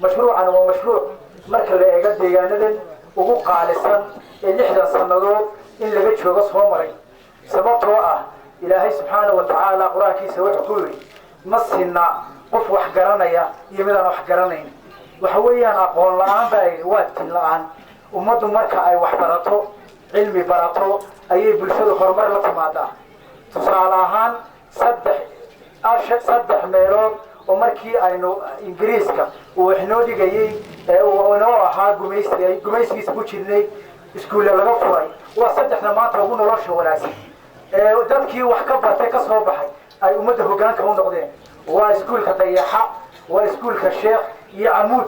mashruucan waa mashruuc marka la eego deegaanadan ugu qaalisan ee 60 sannadood in laga joogo soo maray sababtoo ah ilaahay subxaanahu wa tacaala qur-aankiisa wuxuu ku yidhi ma sinna qof wax garanaya iyo midaan wax garanayn waxa weeyaan aqoon la-aan baa yidhi waa tin la-aan ummaddu marka ay wax barato cilmi barato ayay bulshadu horumar la timaadaa tusaale ahaan 3 meelood oo markii aynu ingiriiska uu inoo dhigayay uu inoo ahaa gumaysigiisa ku jirnay iskuulle laga furay waa 3 maanta ugu nolosha wanaagsan dadkii wax ka bartay ka soo baxay ay ummadda hoggaanka u noqdeen waa iskuulka dayaxa waa iskuulka sheekh iyo camuud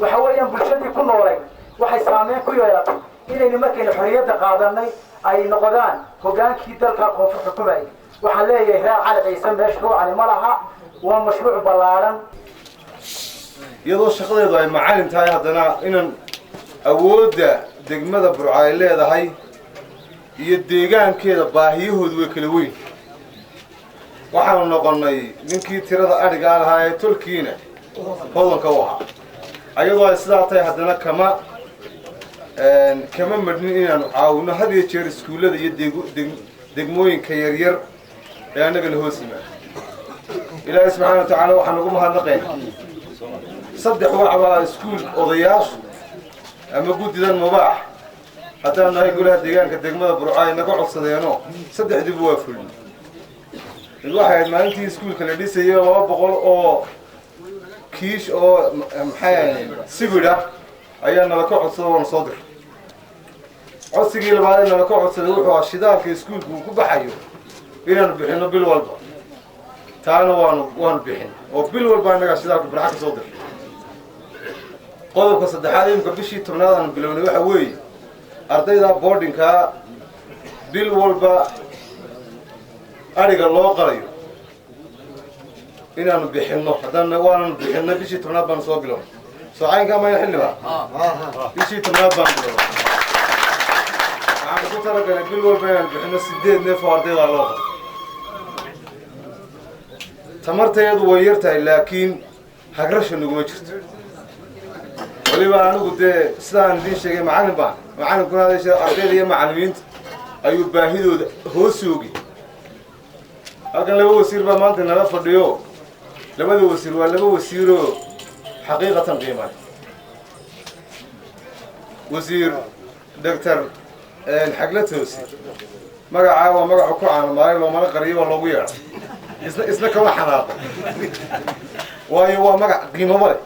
waxa weeyaan bulshadii ku noolay waxay saameyn ku yeelatay inaynu markaynu xorriyadda qaadanay ay noqdaan hogaankii dalka koonfur xukumay waxaan leeyahay reer cali ciise mashruucani ma laha waa mashruuc ballaaran iyadoo shaqadeedu ay macalin tahay haddana inaan awoodda degmada burco ay leedahay iyo deegaankeeda baahiyahoodu way kala weyn waxaanu noqonnay ninkii tirada adhigaa lahaa ee tolkiina hodanka u ahaa ayadoo ay sidaa tahay haddana kama madhnin inaanu caawino had iyo jeer iskuullada iyo degmooyinka yaryar ee annaga la hoos yimaado ilaahay subxaana wa tacaala waxaan ugu mahadnaqaynaa 3 waa iskuul odayaashu ama guddidan mubaax haddaan nahay golaha deegaanka degmada burco ay naga codsadeenoo 3diiba waa fulin mid waxay ahayd maalintii iskuulka la dhisayo 200 oo kiish oo sibidha ayaa nala ka codsada waana soo diray codsigii labaad nala ka codsaday wuxuu ahaa shidaalka iskuulka uu ku baxayo inaanu bixino bil walba taana waanu bixin oo bil walba annagaa shidaalka barxa ka soo diray qodobka saddexaad imika bishii 10aad aanu bilownay waxa weeye ardayda boardingka bil walba ariga loo qalayo inaanu bixinno haddana waananu bixinay bishii 10aad baanu soo bilownay soocaynka ma xilliba bishii 10aad baanu bilownay waxaanu ku talagalay bil walba inaanu bixinno 8 neef oo ardayda loo qalo tamarteedu way yartahay laakiin hagrasha naguma jirto waliba anigu dee sidaan idiin sheegay macalinkuna ardayda iyo macallimiinta ayuu baahidooda hoos oogi halkan 2 wasiir baa maanta nala fadhiyo 2 wasiir waa 2 wasiiroo xaqiiqatan qiimaha wasiir Dr. Xagla Toosi magacaa waa magac ku caanamay loomana qariyo waa loogu yeeray isna kama xanaaqo waayo waa magac qiimo leh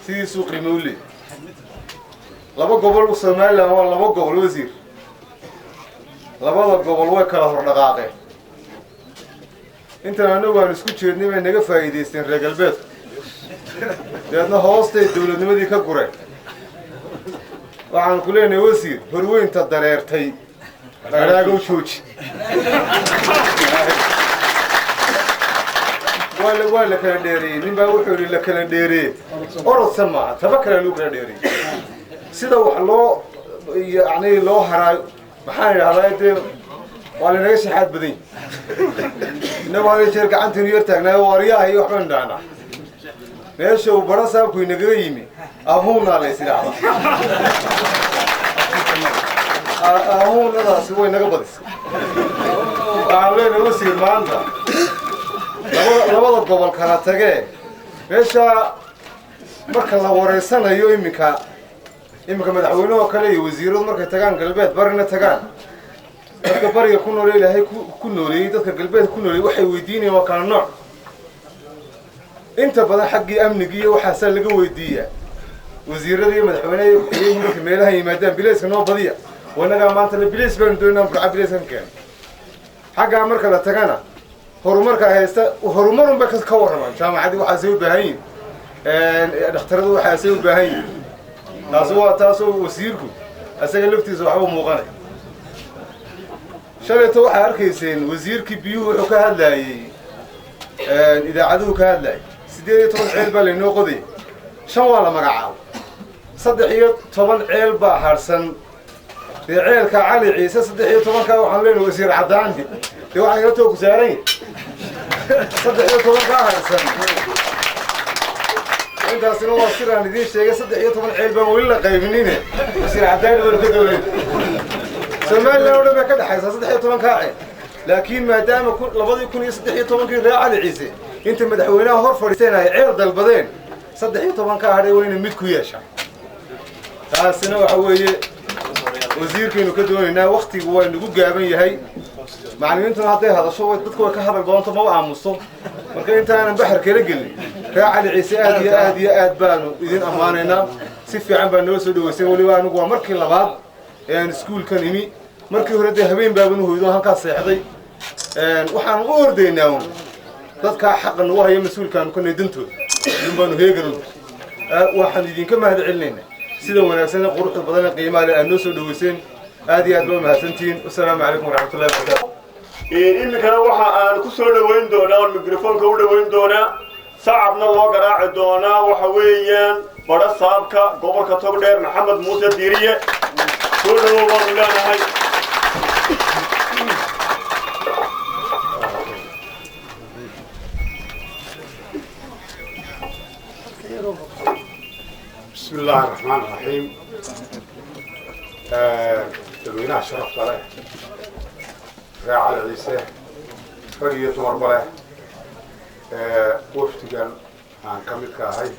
sidii qiimo u leeyahay 2 gobol oo Soomaaliland waa 2 gobol wasiir 2 gobol way kala hor dhaqaaqeen inta anagu aan isku jeednay bay naga faa'iideysteen reer galbeedka deedna hoostay dawladnimadii ka gureen waxaan ku leenahay wasiir horweynta dareertay dharaago jooji waa la kala dheereeyey ninbaa wuxuu yidhi la kala dheereeyey orodsan maaha taba kale lagu kala dheereeyey sida wax loo haraayo maxaan idhahdaa dee waa lanaga shaxaad badan innagu hada jeer gacantiinu yar taagnaayo waaryaha iyo waxbaan dhahnaa meesha uu bara saabku inagaga yimi ahuunaa lays idhahdaa ahuunadaasi way naga badisay waxaan leenahay wasiir maanta 2 gobol kala tagee meesha marka la wareysanayo iminka madaxweynaha kale iyo wasiiradu markay tagaan galbeed barina tagaan dadka bariga ku nool ilaahay ku nooleeyay dadka galbeed ku nooleeyay waxay weydiinayaan waa kala nooc inta badan xaggii amniga iyo waxaas laga weydiiyaa wasiirada iyo madaxweynaha markay meelaha yimaadaan bilayska noo badiya wanaga maanta la bilays baan doonaa burca bilayskan keen xagga marka la tagana horumarka haysta horumarun ba ka waramaan jaamacadii waxa ay u baahan yihiin dhakhtaradu waxa ay u baahan yihiin taasoo wasiirku asaga laftiisa waxba muuqanay shalayto waxa arkayseen wasiirkii biyuhu wuxuu ka hadlayay idaacaduhu ka hadlayay 18 ceel baa laynoo qoday 5 waa la magacaabo 13 ceel baa harsan ceelka cali ciise 13 ka waxaan leenahay wasiir cadaanti dee waxay la toog saaran 13 ka harsan intaasina waa siraan idiin sheegay 13 ceel baan weli la qaybinin wasiir cadaanti wada ka dowlad Soomaaliland oo dhan ka dhaxaysa 13 ka ceel laakiin maadaama 2013 reer cali ciise inta madaxweynaha hor fadhiisteen ay ceel dalbadeen 13 ka hadhay wayna mid ku yeeshaan taasina waxa weeye wasiirkeenu ka doonaynaa waqtigu waa nagu gaaban yahay macallimiintuna hadday hadasho way dadku way ka hadal doonto ma aamuso marka intaanan baxar kala gelin reer cali ciise aad baanu idin ammaanaynaa si fiican baa noo soo dhaweysay waliba anigu waa markii labaad ee iskuulkan imi markii hore dee habeen baaban hooydo halkaas seexday waxaan u ordaynaa dadka xaqan u haya mas'uulkan ku needintooda in baanu heegan waxaan idinka mahad celinaynaa sida wanaagsan quruxda badan qiimaha leh aad noo soo dhaweyseen aad iyo aad baa mahadsantihiin wassalaamu calaykum waraxmatullahi wabarakaatu iminkana waxa aan ku soo dhaweyn doonaa oo mikrofoonka u dhaweyn doonaa sacabna loo garaaci doonaa waxa weeyaan badha saabka gobolka togdheer maxamed muuse diiriye soo dhawow baanu leenahay بسم الله الرحمن الرحيم تلوينها شرف له راعي عيسى رقية مربلة وفتقان عن كمل كاهي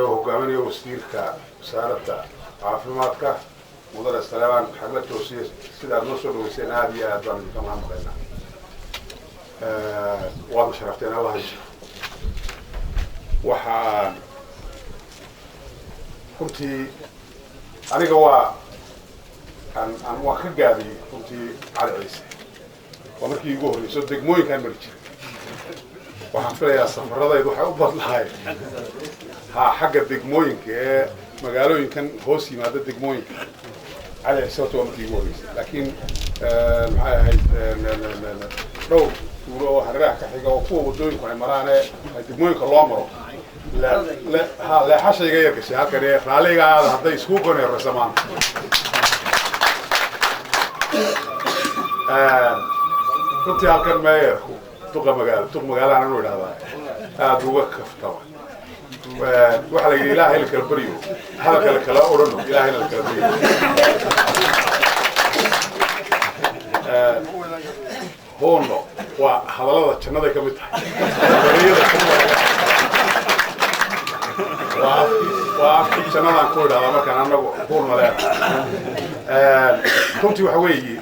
وقامني وستيرك سارة عافماتك مدر السلام حملة توسيس سيدار نصر وسين هذه أدوان كمان مغينا واضح شرفتين الله يشرف وحان runtii aniga aan waa ka gaabiyey runtii cali ciise waa markii igu horreyso degmooyinkaan mari jiray waxaan filayaa safaradaydu waxay u badnahay xagga degmooyinka ee magaalooyinkan hoos yimaada degmooyinka cali ciise horta waa markii igu horreysay laakiin maxay ahayd dhowr tuulo oo hareeraha ka xiga oo kuwa waddooyinku ay maraan ee degmooyinka loo maro لا حشة يغير كشي هكذا رالي قاعد حتى يسكوكون الرسمان كنت هالكن ما يرخو توقع مقال أنا نقول هذا دوقف طبعا وحلا إلهي لك البريو هذا كلا أورنو إلهي لك البريو هون لو وهذا لا تشنده كمتها وافكي سنادان كل هذا ما كان أنا بقول ملاك كنت وحوي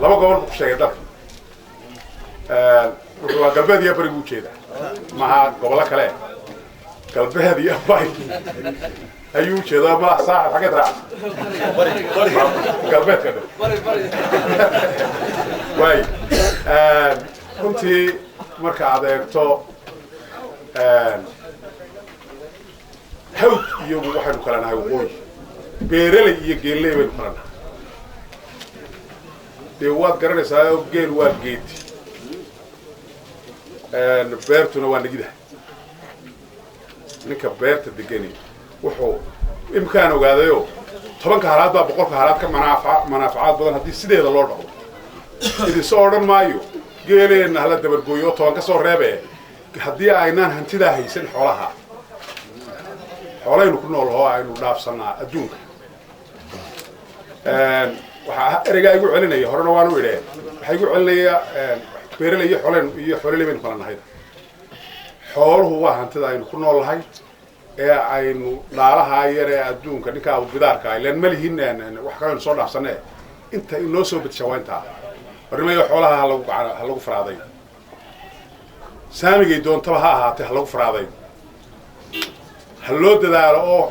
لما قبل شيء ده قلبي هذه بريء كذا مع قبل كلام قلبي هذه باي أيوة كذا ما صح حاجة راح قلبي كذا واي كنت مركز عاديكتو هود يوم واحد وكلنا هاي بيرلي يجيلي من كلنا ديوات قرن سايو جيل وات جيت بيرتنا ونجده نك بيرت الدجاني وحو إمكانه هذا يو طبعا كهرباء بقول كهرباء منافعات بدن هذه سيدة اللورد إذا صار مايو جيلي إن هلا دبرجويو طبعا كسر ربع haddii aynaan hantidaa haysan xoolaha xoolahaynu ku nool oo aynu dhaafsanaa adduunka waxa ereyga igu celinaya horena waan u idheen waxa igu celinaya beeraley iyo xoololey baynu kala nahay xooluhu waa hantida aynu ku nool lahay ee aynu dhaalaha yar ee adduunka ninka bidaarka ilaan ma lihin wax kale soo dhaafsanee inta inoo soo bedsha waa intaa barnaamijka xoolaha ha lagu faraaday saamigay doontaba ha ahaatee ha lagu faraaday ha loo dadaalo oo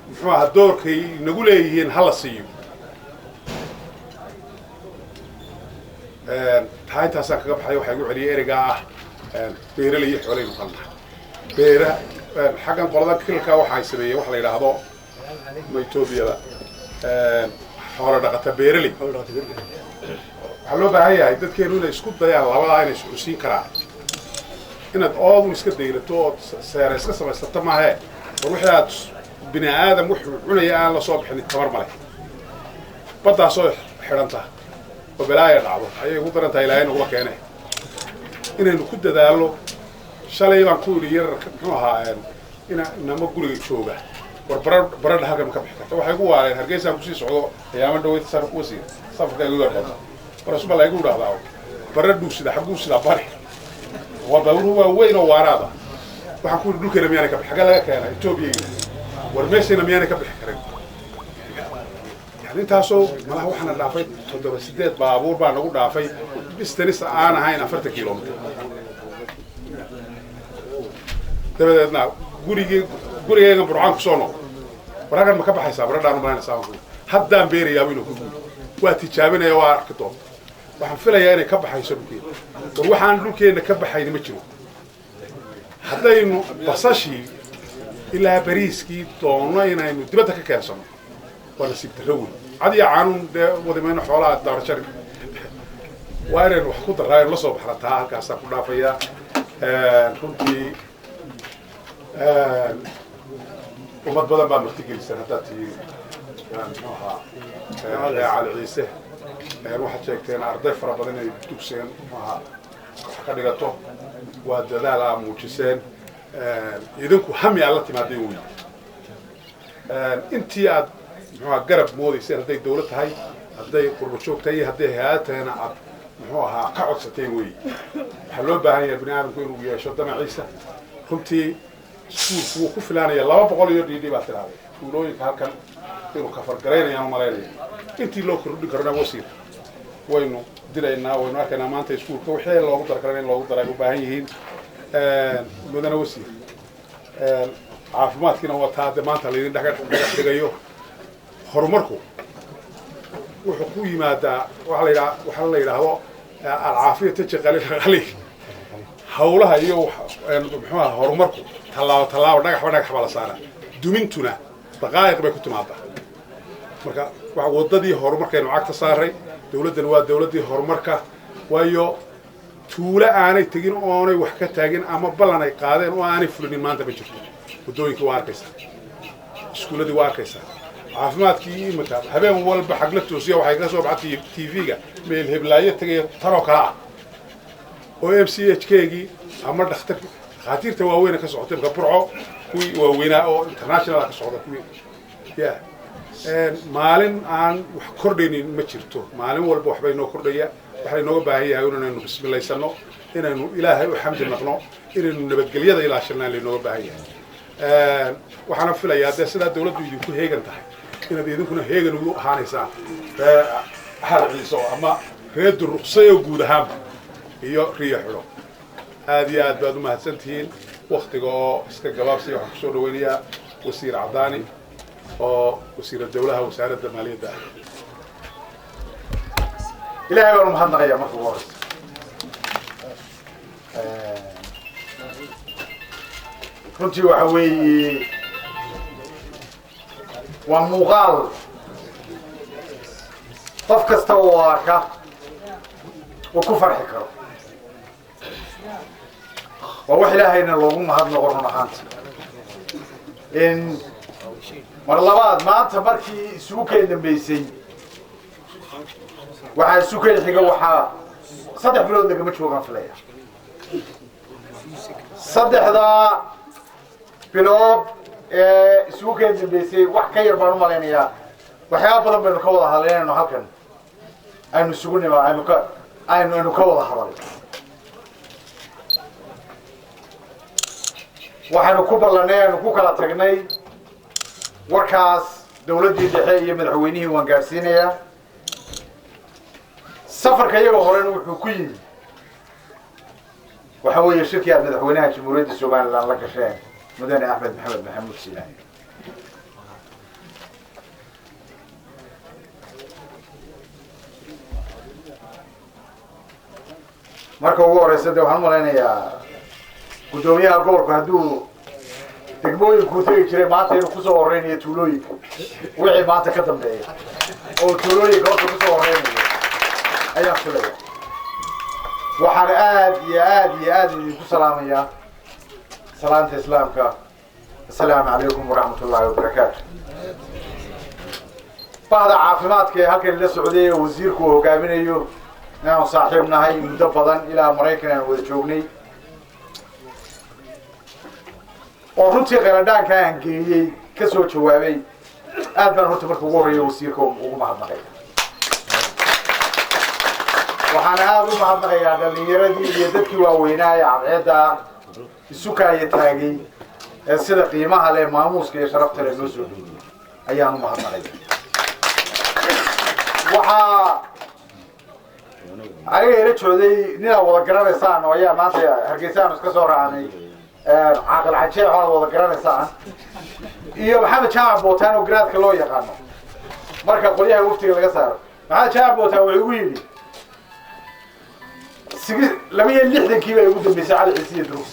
muxuu ahaa doorkay nagu leeyihiin ha la siiyo taa intaasaan kaga baxay waxaa igu celiyay ereygaa ah beeraley iyo xooleynu qalnahay beera xaggan qoladan kilka waxay sameeyeen wax la yidhaahdo ma etoobiyada xoolo dhaqata beeraley waxaa loo baahan yahay dadkeenu inay isku dayaan labadaa inay isxusiin karaan inaad oodun iska dayrato ood seera iska samaysato maahe war wixii aad bini aadam wuxuu cunaya aan la soo bixin tabar male baddaasoo xidhanta oo balaaya dhacdo ayay ugu daran tahay ilaahay nagula keenay inaynu ku dadaalno shalay baan ku yidhi yararka muxuu ahaa inama guriga jooga war baradha halkan ma ka bixi karta waxay igu waareen hargeysaan kusii socdo ayaama dhaweyd wasiir safarka igu yarqoda war asuma la igu dhahdaa baradhuu sida xagguu sidaa bari وضعوه وين وراده وحكون دوك أنا ميانا كبح حاجة لا كان إثيوبيا والميسي ميانا كبح كريم يعني أنت هسو ما له وحنا دافعي تدور سديت بابور بانو دافعي بستنس أنا هاي نفرت كيلومتر تبدأ guriga aan burcaan ku soo noqdo waragan ma ka baxaysaa baradhaan ma haysaa haddaan beerayaa inuu ku guuro waa tijaabinaya waa arki doonta waxaan filayaa inay ka baxayso dhulkeena war waxaan dhulkeena ka baxayna ma jiro haddaynu basashii ilaa bariiskii doonno inaynu dibadda ka keensano waa nasiib darro weyn cad iyo caanuun dee wadamayno xoolaha dabarjari waa inaynu wax ku darraa aynu la soo baxna taa halkaasaan ku dhaafayaa runtii ummad badan baa martigelisan haddaad tihiin muxuu ahaa cali ciise waxaad sheegteen arday fara badan inay dugseen muxuu ahaa wax ka dhigato waa dadaal aa muujiseen idinku hami aad la timaadeen wey intii aad muxuu ahaa garab moodayseen hadday dawlad tahay hadday qurbo joog tahay iyo hadday hay-ad tahayna aad muxuu ahaa ka codsateen wey waxaa loo baahan yahay bini aadamku inuu yeesho damaciisa runtii iskuulku wuu ku filaanaya 200 iyo DD baa tiraaday tuulooyinka halkan inuu ka fargaraynayaan maleynaya intii loo kordhin karna wasiir waynu dilaynaa waynu arkaynaa maanta iskuulka wixii loogu darkaray in loogu daray u baahan yihiin mudana wasiir caafimaadkiina waa taa maanta laydin dhagax dhigayo horumarku wuxuu ku yimaadaa waxa la yidhaahdo alcaafiyata jaqali hawlaha iyo muxuu ahaa horumarku tallaabo dhagax baa la saaraa dumintuna daqaa'iq bay ku timaadaa marka waxa wadadii horumarkaynu cagta saaray dawladdan waa dawladdii horumarka waayo tuulo aanay tegin oonay wax ka taagin ama ballan ay qaadeen oo aanay fulinin maanta ma jirto waddooyinka waa arkaysaa iskuulladii waa arkaysaa caafimaadkii imika habeen walba xagla toosiya waxay ka soo baxay TV-ga meel heblaayo tagay taroo kala ah oo MCH-keegii ama dhakhaatiirta waaweyn ka socotay marka burco kuwii waaweynaa oo international ka socda kuwii maalin aan wax kordhaynin ma jirto maalin walba waxbay noo kordhaya waxay nooga baahan yahay inaynu bismilaysano inaynu ilaahay u xamdi naqno inaynu nabadgelyada ilaashanaan laynooga baahan yahay waxaana filayaa dee sidaa dawladdu idinku heegan tahay inaad idinkuna heegan ugu ahaanaysaan hal ciiso ama reedu ruqsay oo guud ahaanba iyo riya xidho aad iyo aad baad u mahadsantihiin waktiga oo iska gabaabsiya waxaan kusoo dhaweynayaa wasiir cadaani oo wasiira dawlaha wasaaradda maaliyadda ah ilaahay baan u mahadnaqayaa marka ugu horeysa runtii waxa weeye waa muuqaal qof kasta oo arka oo ku farxi karo waa wax ilaahayna loogu mahadnaqo run ahaanta in mar labaad maanta markii isugu keen dambeysay waxaa isugu keen xiga waxaa 3 bilood lagama joogaan filaya 3 bilood isugu keen dambeysay wax ka yar baan u malaynayaa waxyaaba badan baynu ka wada hadlaynayno halkan aynu isugu nima aynu ka wada hadalay waxaanu ku ballanay aynu ku kala tagnay warkaas dawladdii dhexe iyo madaxweynihii waan gaarsiinayaa safarka iyaga horena wuxuu ku yimi waxa weeye shirkii aad madaxweynaha jamhuuriyadda somaliland la gasheen mudane axmed maxamed maxamuud silaani marka ugu horeysa dee waxaan u malaynayaa guddoomiyaha gobolka hadduu degmooyinkuu tegi jiray maanta inuu kusoo horeynayo tuulooyinka wixii maanta ka dambeeya oo tuulooyinka horta kusoo horeynayo ayaan filaya waxaan aad iyo aad idinku salaamayaa salaanta islaamka assalaamu calaykum waraxmatullaahi wabarakaatu bahda caafimaadka ee halkan la socday ee wasiirku uu hogaaminayo inaanu saaxiib nahay muddo badan ilaa maraykan aan wada joognay oo runtii qeeladhaanka aan geeyey ka soo jawaabay aad baan horta marka ugu horreeya wasiirka ugu mahadnaqaya waxaan aad u mahadnaqayaa dhallinyaradii iyo dadkii waaweynaa ee cadceedda isu kaaya taagay ee sida qiimaha leh maamuuska iyo sharafta leh noo soo dhoweeyey ayaan u mahadnaqaya waxaa aniga ila jooday ninaad wada garanaysaan oo ayaa maanta hargeysaanu iska soo raacnay caaqil cajeex waad wada garanaysaan iyo maxamed jaamac bootaan oo garaadka loo yaqaano marka qolyaha waftiga laga saaro maxamed jaamac bootaan wuxuu igu yidhi 62 baa ugu dambeysay cali ciise iyo drugs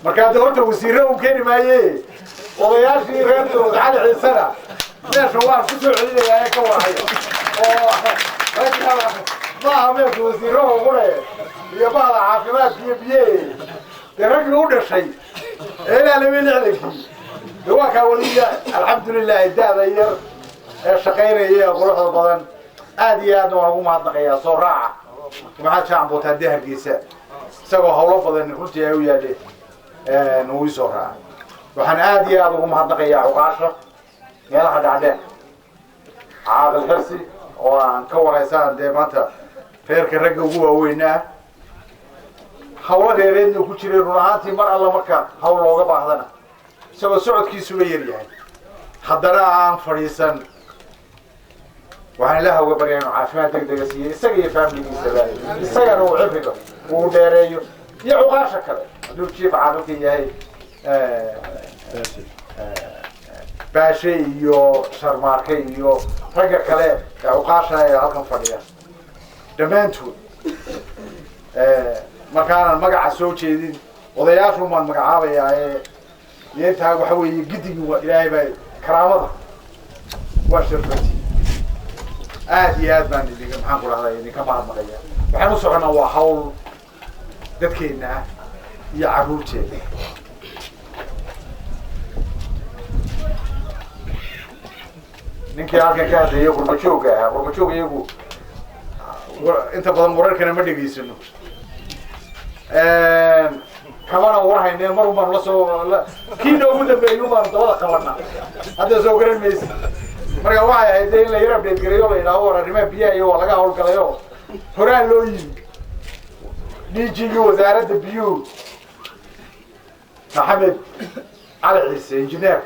markaa horta wasiirro uu keeni maayee odayaashii reer cali ciisana meesha waan ku soo celinayaa ee ka warhayo oo maaha meesha wasiirro ugule iyo bahda caafimaadka iyo biye dee raggii u dhashay ee ilaa laba lixdankii dee waa kaa weliya alxamdulilah da-da yar ee shaqaynaya ee quruxda badan aad iyo aadna waan ugu mahadnaqayaa soo raaca maxaad jaanbootaan dee hargeysa isagoo hawlo badan runtii ay u yaaleen wuu soo raacay waxaan aad iyo aad ugu mahadnaqayaa cuqaasha meelaha dhacdheer caaqil xirsi oo aan ka waraysaan dee maanta reerka ragga ugu waaweynaa hawlo dheereedna ku jiray run ahaantii mar alla marka hawl looga baahdana isagoo socodkiisuba yar yahay haddana aan fadhiisan waxaan ilaaha uga baryaa inuu caafimaad degdega siiyey isaga iyo faamiligiisaba isagana uu cibriga uu dheereeyo iyo cuqaasha kale hadduu jiif caaqilka yahay baashe iyo sharmaarke iyo ragga kale ee cuqaasha ee halkan fadhiya dhammaantood markaanan magaca soo jeedin odayaashu maan magacaabayaa iyo intaa waxa weeye gidigii waa ilaahay baa karaamada waa sharfati aad iyo aad baan idinka maxaan ku dhahday idinka mahadnaqaya waxaan u soconaa waa hawl dadkeena ah iyo carruurteeda ninkii halkan ka hadlaya qurbajooga ahaa qurbajoog iyagu inta badan wararkana ma dhegaysano kamana warhayne mar unbaan lasoo kii noogu dambeeyay unbaan dabada qabana hadda soo garan maysa marka waxay ahayd in la yar update gareeyo la yidhaaho war arrimaha biyaha iyo waa laga hawlgalayo horaan loo yimi DG-gii wasaaradda biyuhu maxamed cali ciise injineer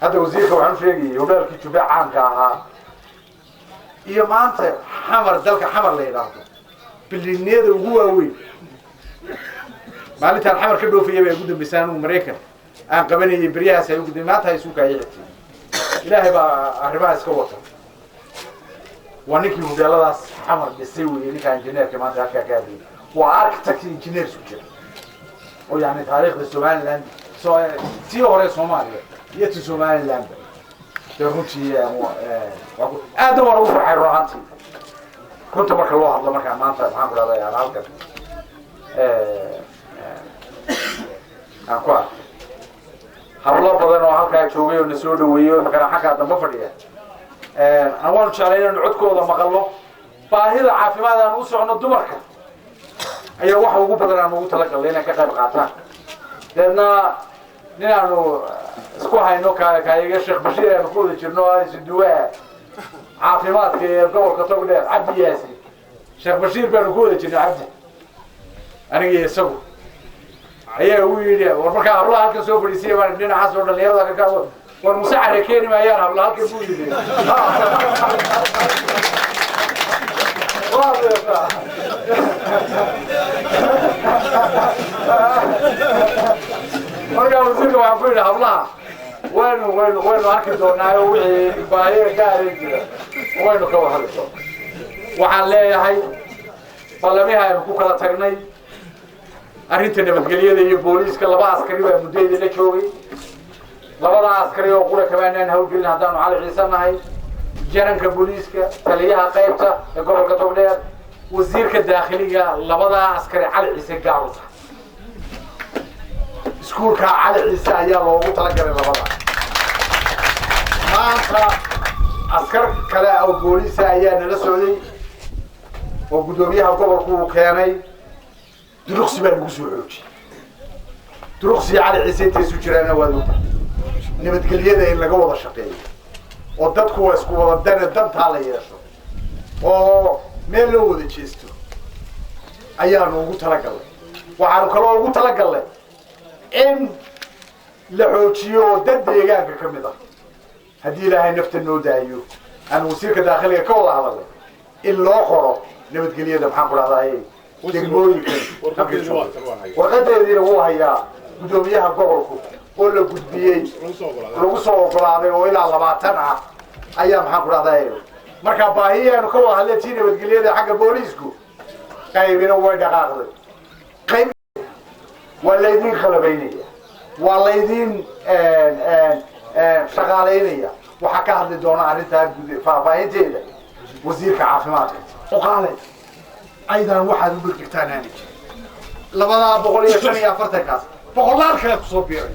hadda wasiirka waxaan u sheegayay hodheelkii jubbe caanka ahaa iyo maanta xamar dalka xamar la yidhaahdo bilineeda ugu waaweyn maalintaan xamar ka dhoofaya bay ugu dambaysaan anugu maraykan aan qabanayay beryahaas ay ugu dambe maanta ay isugu kaaya xigtay ilaahay baa arrimaha iska wata waa ninkii hodheeladaas xamar dhisay weeye ninkaa injineerka maanta halkaa ka hadlayay waa architect engineer isku jira oo yani taariikhda somaliland tii hore soomaaliya iyo ti somaliland dee runtii aadna waan ugu farxay runaantii runta marka loo hadlo markaa maanta maxaan ku dhahday aan halkan aan ku arkay hablo badan oo halkaa joogay oo na soo dhaweeyey markana xaggaa dambe fadhiya aan waanu jeclay inaanu codkooda maqalno baahida caafimaad aan u socono dumarka ayaa waxa ugu badan aan ugu talagalnay inay ka qayb qaataan deedna nin aanu isku hayno kaayaga sheekh bashiir aanu ku wada jirno isuduwaa caafimaadka ee gobolka togdheer cabdi yaasi sheekh bashiir baanu ku wada jirnay cabdi aniga iyo isagu ayaa uu yidhi war markaa hablaha halkan soo fadhiisaya baan dhinacaas oo dhalinyarada ka war musaxare keeni maayaan habla halkan buu yidhi markaa wasiirka waxaan ku yidhi hablaha waynu arki doonaa oo wixii baahiya ka adeeg jira waynu ka wahali doonaa waxaan leeyahay ballamihi aynu ku kala tagnay arrinta nabadgelyada iyo booliiska laba askari baa muddadeedii la joogay labadaa askari oo qura kamaanaan hawlgelin haddaanu cali ciise nahay jaranka booliiska taliyaha qaybta ee gobolka togdheer wasiirka daakhiliga labadaa askari cali ciise gaar u tahay iskuulka cali ciise ayaa loogu talagalay labadaa maanta askar kale oo booliisa ayaa nala socday oo guddoomiyaha gobolku uu keenay duruqsi baa lagu soo xoojiyey duruqsi cali ciise intaysu jiraana waad ogtahay nabadgelyada in laga wada shaqeeyo oo dadku waa isku wada dane dantaa la yeesho oo meel loo wada jeesto ayaanu ugu talagalnay waxaanu kaloo ugu talagalnay in la xoojiyo oo dad deegaanka ka mid ah haddii ilaahay nafta noo daayo aan wasiirka daakhiliga ka wada hadalnay in loo qoro nabadgelyada maxaan ku dhahdaay degmooyinkan warqadeediina wuu hayaa guddoomiyaha gobolku oo la gudbiyey lagu soo ogolaaday oo ilaa 20 ah ayaa maxaan ku dhahdaay marka baahiyaanu ka wada hadlay tii nabadgelyada xagga booliisku qaybina way dhaqaaqday qayb والذين خلبينية والذين شغالينية وحكى هذا دونا عرفتها فاهمين جيدا وزير كعافمات وقال أيضا واحد بالكتان هاني لما بقولي شنو فرتكاس بقول لك كله كصوبيري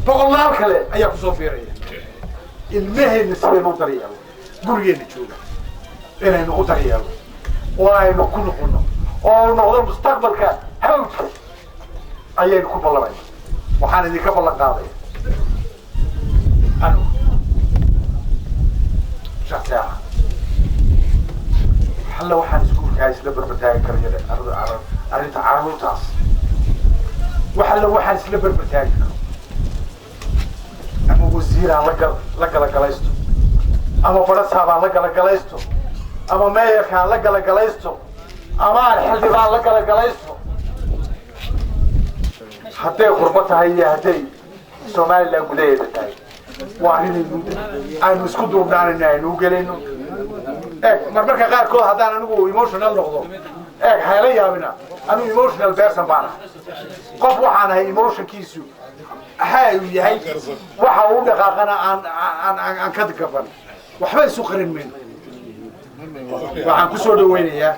بقول لك كله أي كصوبيري المهن نسبة طريقة قولي نشوفه إنه نقطرية وإنه كله كله أو نقدر مستقبل كهوت أيه نكون بالله بعيد وحنا ذيك بالله قاضي أنا شخصيا حلا وحنا سكون كايس لبر بتاعي كريدة أريد عرض تاس وحلا وحنا سلبر بتاعي أما وزير على لقلايستو أما فرس هذا لقلايستو أما ماير كان لقلايستو أما الحلبي كان لقلايستو حتى غربتها هي هدي سومالي لا قليل بتاعي وعلينا أنا مسكوت وبدأنا نوجلينه مرمرك غير كل هذا أنا نقول إيموشنال نقطة حاليا منا أنا إيموشنال بيرسون بانا قف وحنا إيموشن كيسو هاي هاي وحاول دقائقنا عن كذا كفن وحبل سكرين منه وعن كسر وين يا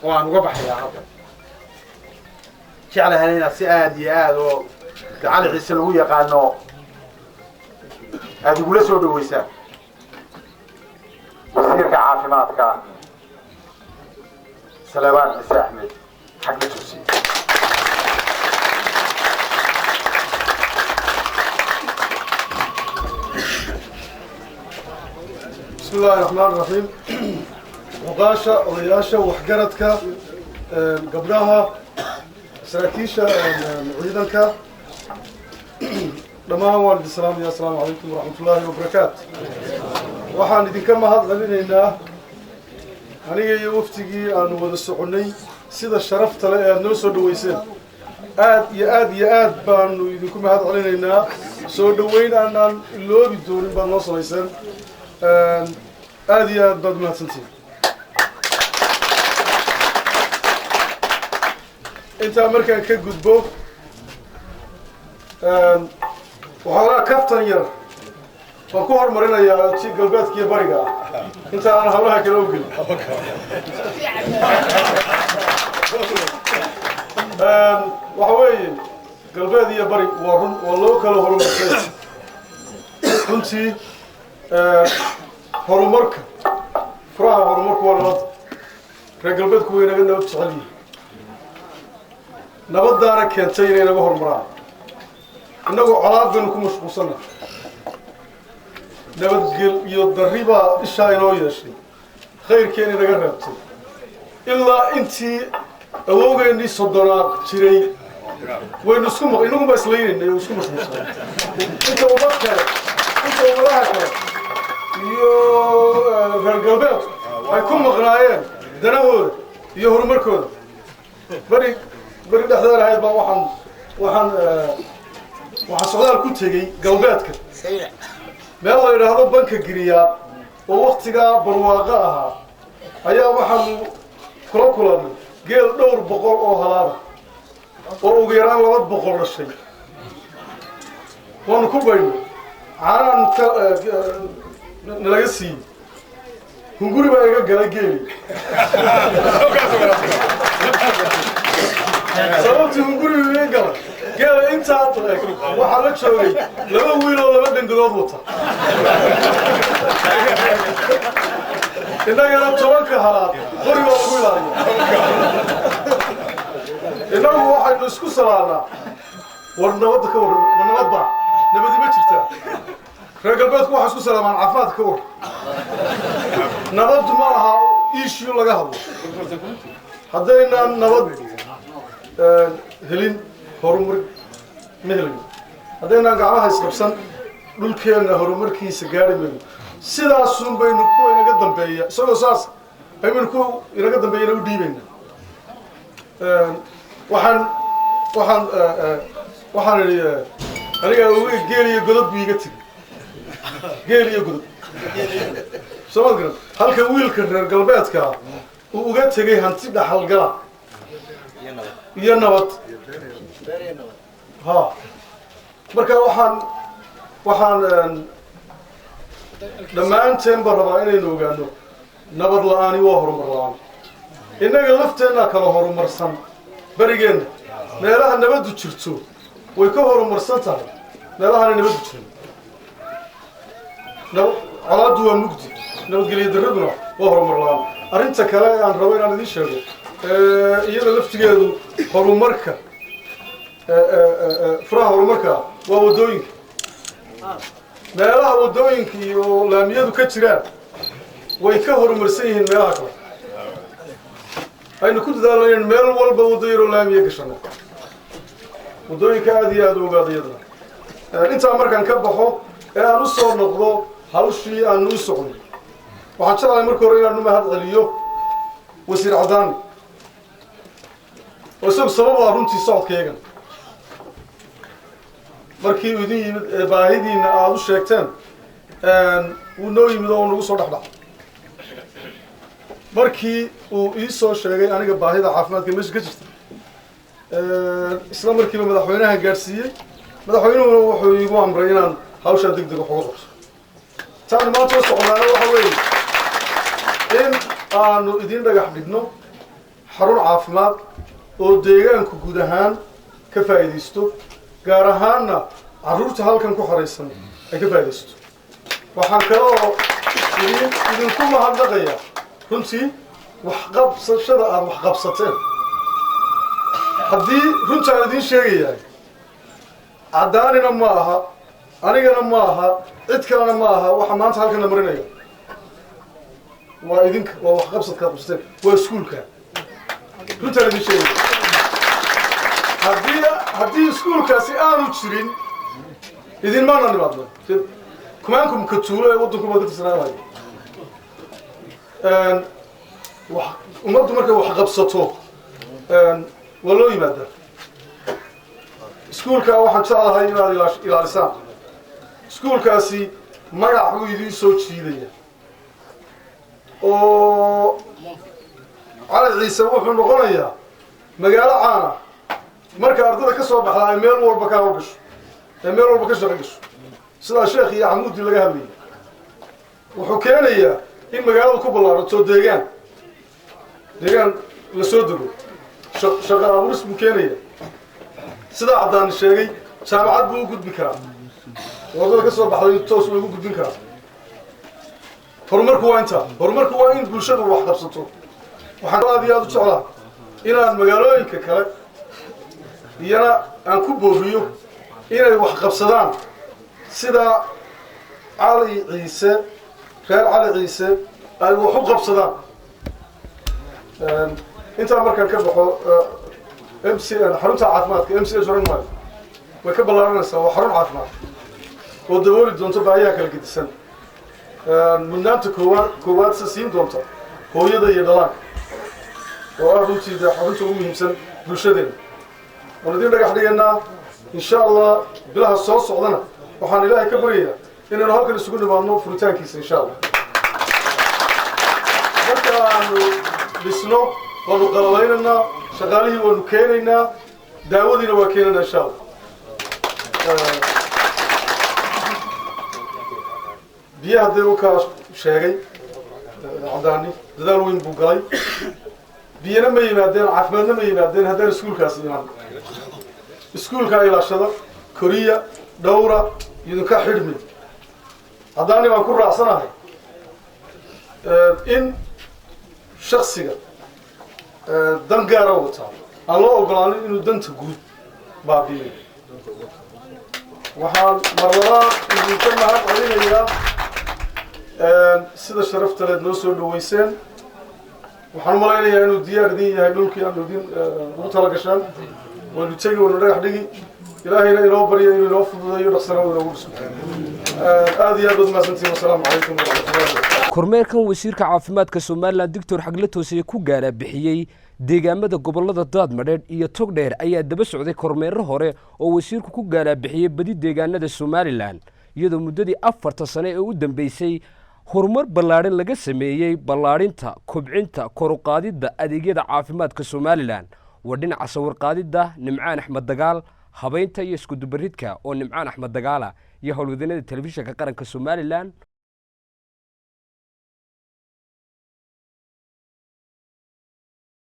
وعن ربح يا عبد شعله هنا سعاد يا تعال عيسلوية قالنا هذه ولا سود ويسان وزير كعافمات كان سلامات مساء أحمد حق نفسي بسم الله الرحمن الرحيم وقاشة ورياشة وحجرتك قبلها سراكيشة عيدنك لما هو السلام يا السلام عليكم ورحمة الله وبركاته waxaan idinka mahadcelinaynaa aniga iyo waftigii aanu wada soconay sida sharafta leh ee aad noo soo dhaweyseen aad baanu idinku mahadcelinaynaa soo dhaweyn aanaan iloobi doonin baad noo samayseen aad iyo aad baad mahadsantihiin intaa markaan ka gudbo waxaa kaftan yar waan ku hormarinayaa si galbeedka iyo bariga inta aan hawlaha kala ogelin waxa weeye galbeed iyo bari waa loo kala horumartay runtii horumarka furaha horumarku waa nabad reer galbeedku way naga nabad jecel yihiin nabadaana keentay inay naga horumaraan innagoo colaad baynu ku mashquulsanna nabadgel iyo darri baa ishaa inoo yeeshay khayrkeeni naga reebtay ilaa intii awowgeennii soddonaad jiray waynu inagunbaa islaynayna oo isku mashquulsanay inta ummadaha kale iyo reer galbeedku ay ku maqnaayeen danahooda iyo horumarkooda beri dhexdeeda ahayd baa waxaan socdaal ku tegey galbeedka meel la yidhaahdo banka giriyaad oo waktigaa barwaaqo ahaa ayaa waxaanu kula kulannay geel dhowr boqol oo halaada oo ugu yaraan 200 dhashay waanu ku baynay caanaan nalaga siiyey hunguri baa iga galay geeli sababtii hunguri iga galay geela intaa waxaa la joogay 2 wiil oo 2 dangadood wata innagana 10 halaad qoriga ugu ilaaliya innagu waxaynu isku salaanaa war nabadda ka warran nabadba nabadi ma jirtaa reer galbeedku waxay isku salaamaan caafimaadka ka warran nabaddu ma aha issue laga hadlo haddaynaan nabad helin horumar مهلنا هذينا قاعدها يسقبسن دول كينا هرمركيس gaari mayno sidaas uun baynu ku ina gadan beeya soo saas baynu ku ina gadan beeyna u dhiibayna waxaan aniga geeliyo godad biiga tigi geeliyo godad soo garan halka wiilka reer galbeedka uu uga tagay hanti dhaxal gala iyo nabad ها marka waxaan dhammaanteen baan rabaa inaynu ogaano nabad la'aani waa horumar la'aan innaga lafteenna kala horumarsan berigeenna meelaha nabaddu jirto way ka horumarsan tahay meelahaana nabaddu jirin colaaddu waa mugdi nabadgelyo darraduna waa horumar la'aan arrinta kale aan rabo inaan idiin sheego iyada laftigeedu horumarka furaha horumarka waa waddooyinka meelaha waddooyinka iyo laamiyadu ka jiraan way ka horumarsan yihiin meelaha kale aynu ku dadaalayeen meel walba waddo yaroo laamiya gashano waddooyinka aad iyo aad u ogaada iyadana intaa markaan ka baxo ee aan u soo noqdo hawshii aanu u socnay waxaan jeclahay marka hore inaan u mahad celiyo wasiir cadaani oo isagu sabab ah runtii socodkaygan markii uu idin yimid baahidiina aada u sheegteen wuu noo yimid oo nagu soo dhexdhac markii uu ii soo sheegay aniga baahida caafimaadka meesha ka jirta isla markiiba madaxweynaha gaadhsiiyey madaxweynuhuna wuxuu iigu amray inaan hawshaa deg deg wax uga qabso taani maanta u soconaana waxa weeye in aanu idin dhagax dhigno xarun caafimaad oo deegaanku guud ahaan ka faa'iidaysto gaar ahaanna carruurta halkan ku xaraysan ay ka faa'iidaysto waxaan kaloo idinku mahadnaqayaa runtii waxqabsashada aada wax qabsateen haddii runtaan idiin sheegayahay caddaanina ma aha anigana ma aha cid kalena ma aha waxa maanta halkana marinaya waa idinka waa waxqabsadkaad qabsateen waa iskuulka runtaan idiin sheegaya haddii iskuulkaasi aanu jirin idinmaana nimaadno kumaankum ka tuulo ee waddanku baa ka tirsanaayo ummaddu markay wax qabsato waa loo yimaadaa iskuulka waxaan jeclahay inaad ilaalisaan iskuulkaasi magac buu idiin soo jiidaya oo cali ciise wuxuu noqonayaa magaalo caana marka ardada ka soo baxda ay meel walba ka hawgasho ay meel walba ka shaqo gasho sidaa sheekh iyo axmuudi laga hadlayay wuxuu keenayaa in magaaladu ku ballaarato deegaan la soo dego shaqo abuuris buu keenaya sidaa caddaan sheegay jaamacad buu u gudbi karaa ardada ka soo baxday toos way ugu gudbin karaa horumarku waa intaa horumarku waa in bulshadu wax qabsato waxaan aad iyo aad u jeclaa inaan magaalooyinka kale iyana aan ku booriyo inay wax qabsadaan sida cali ciise reer cali ciise ay wax u qabsadaan intaa markaan ka baxo xarunta caafimaadka MCH oran maayo way ka ballaaranaysaa waa xarun caafimaad oo dabooli doonto baahiyaha kala gedisan mudnaanta koowaad se siin doonta hooyada iyo dhalaanka oo ah runtii dee xarunta ugu muhiimsan bulshadeena waan idin dhagax dhigaynaa insha allah bilaha soo socdana waxaan ilaahay ka baryayaa inaynu halkan isugu nimaadno furitaankiisa insha allah marka aanu dhisno waanu qalabeynaynaa shaqaalihii waanu keenaynaa daawadiina waa keenaynaa insha allah biyaha dee u kaa sheegay caddaani dadaal weyn buu galay biyana ma yimaadeen caafimaadna ma yimaadeen haddaan iskuulkaasi imaan iskuulka ilaashada koriya dhowra idinka xidhmi haddaani baan ku raacsanahay in shaksiga dan gaara wataa aan loo ogolaanin inuu danta guud baabi'iyo waxaan marlabaad idinka mahad celinayaa sida sharaftaleed noo soo dhaweyseen waxaan u malaynayaa inuu diyaar idin yahay dhulkii aanu idin ugu tala gashaan waynu tegi waynu dhagax dhigi ilaahayna inoo barya inuu inoo fududeeyo dhaqsana uu inoogu dhiso aad iyo aad baad mahadsantihiin wasalaamu calaykum waraxmatullahi kormeerkan wasiirka caafimaadka somalilan doctor xagle toosiye ku gaara bixiyey deegaamada gobolada daadmadheedh iyo togdheer ayaa daba socday kormeero hore oo wasiirku ku gaara bixiyey badi deegaanada somalilan iyadoo muddadii 4 sano ee u dambeysay horumar ballaadhan laga sameeyey ballaadhinta kobcinta kor u qaadidda adeegyada caafimaadka somalilan ودين عصور قادة نمعان أحمد دجال habeynta iyo isku dubaridka oo Nimcaan Axmed Dagaala iyo howlwadeenada telefishinka qaranka Soomaaliland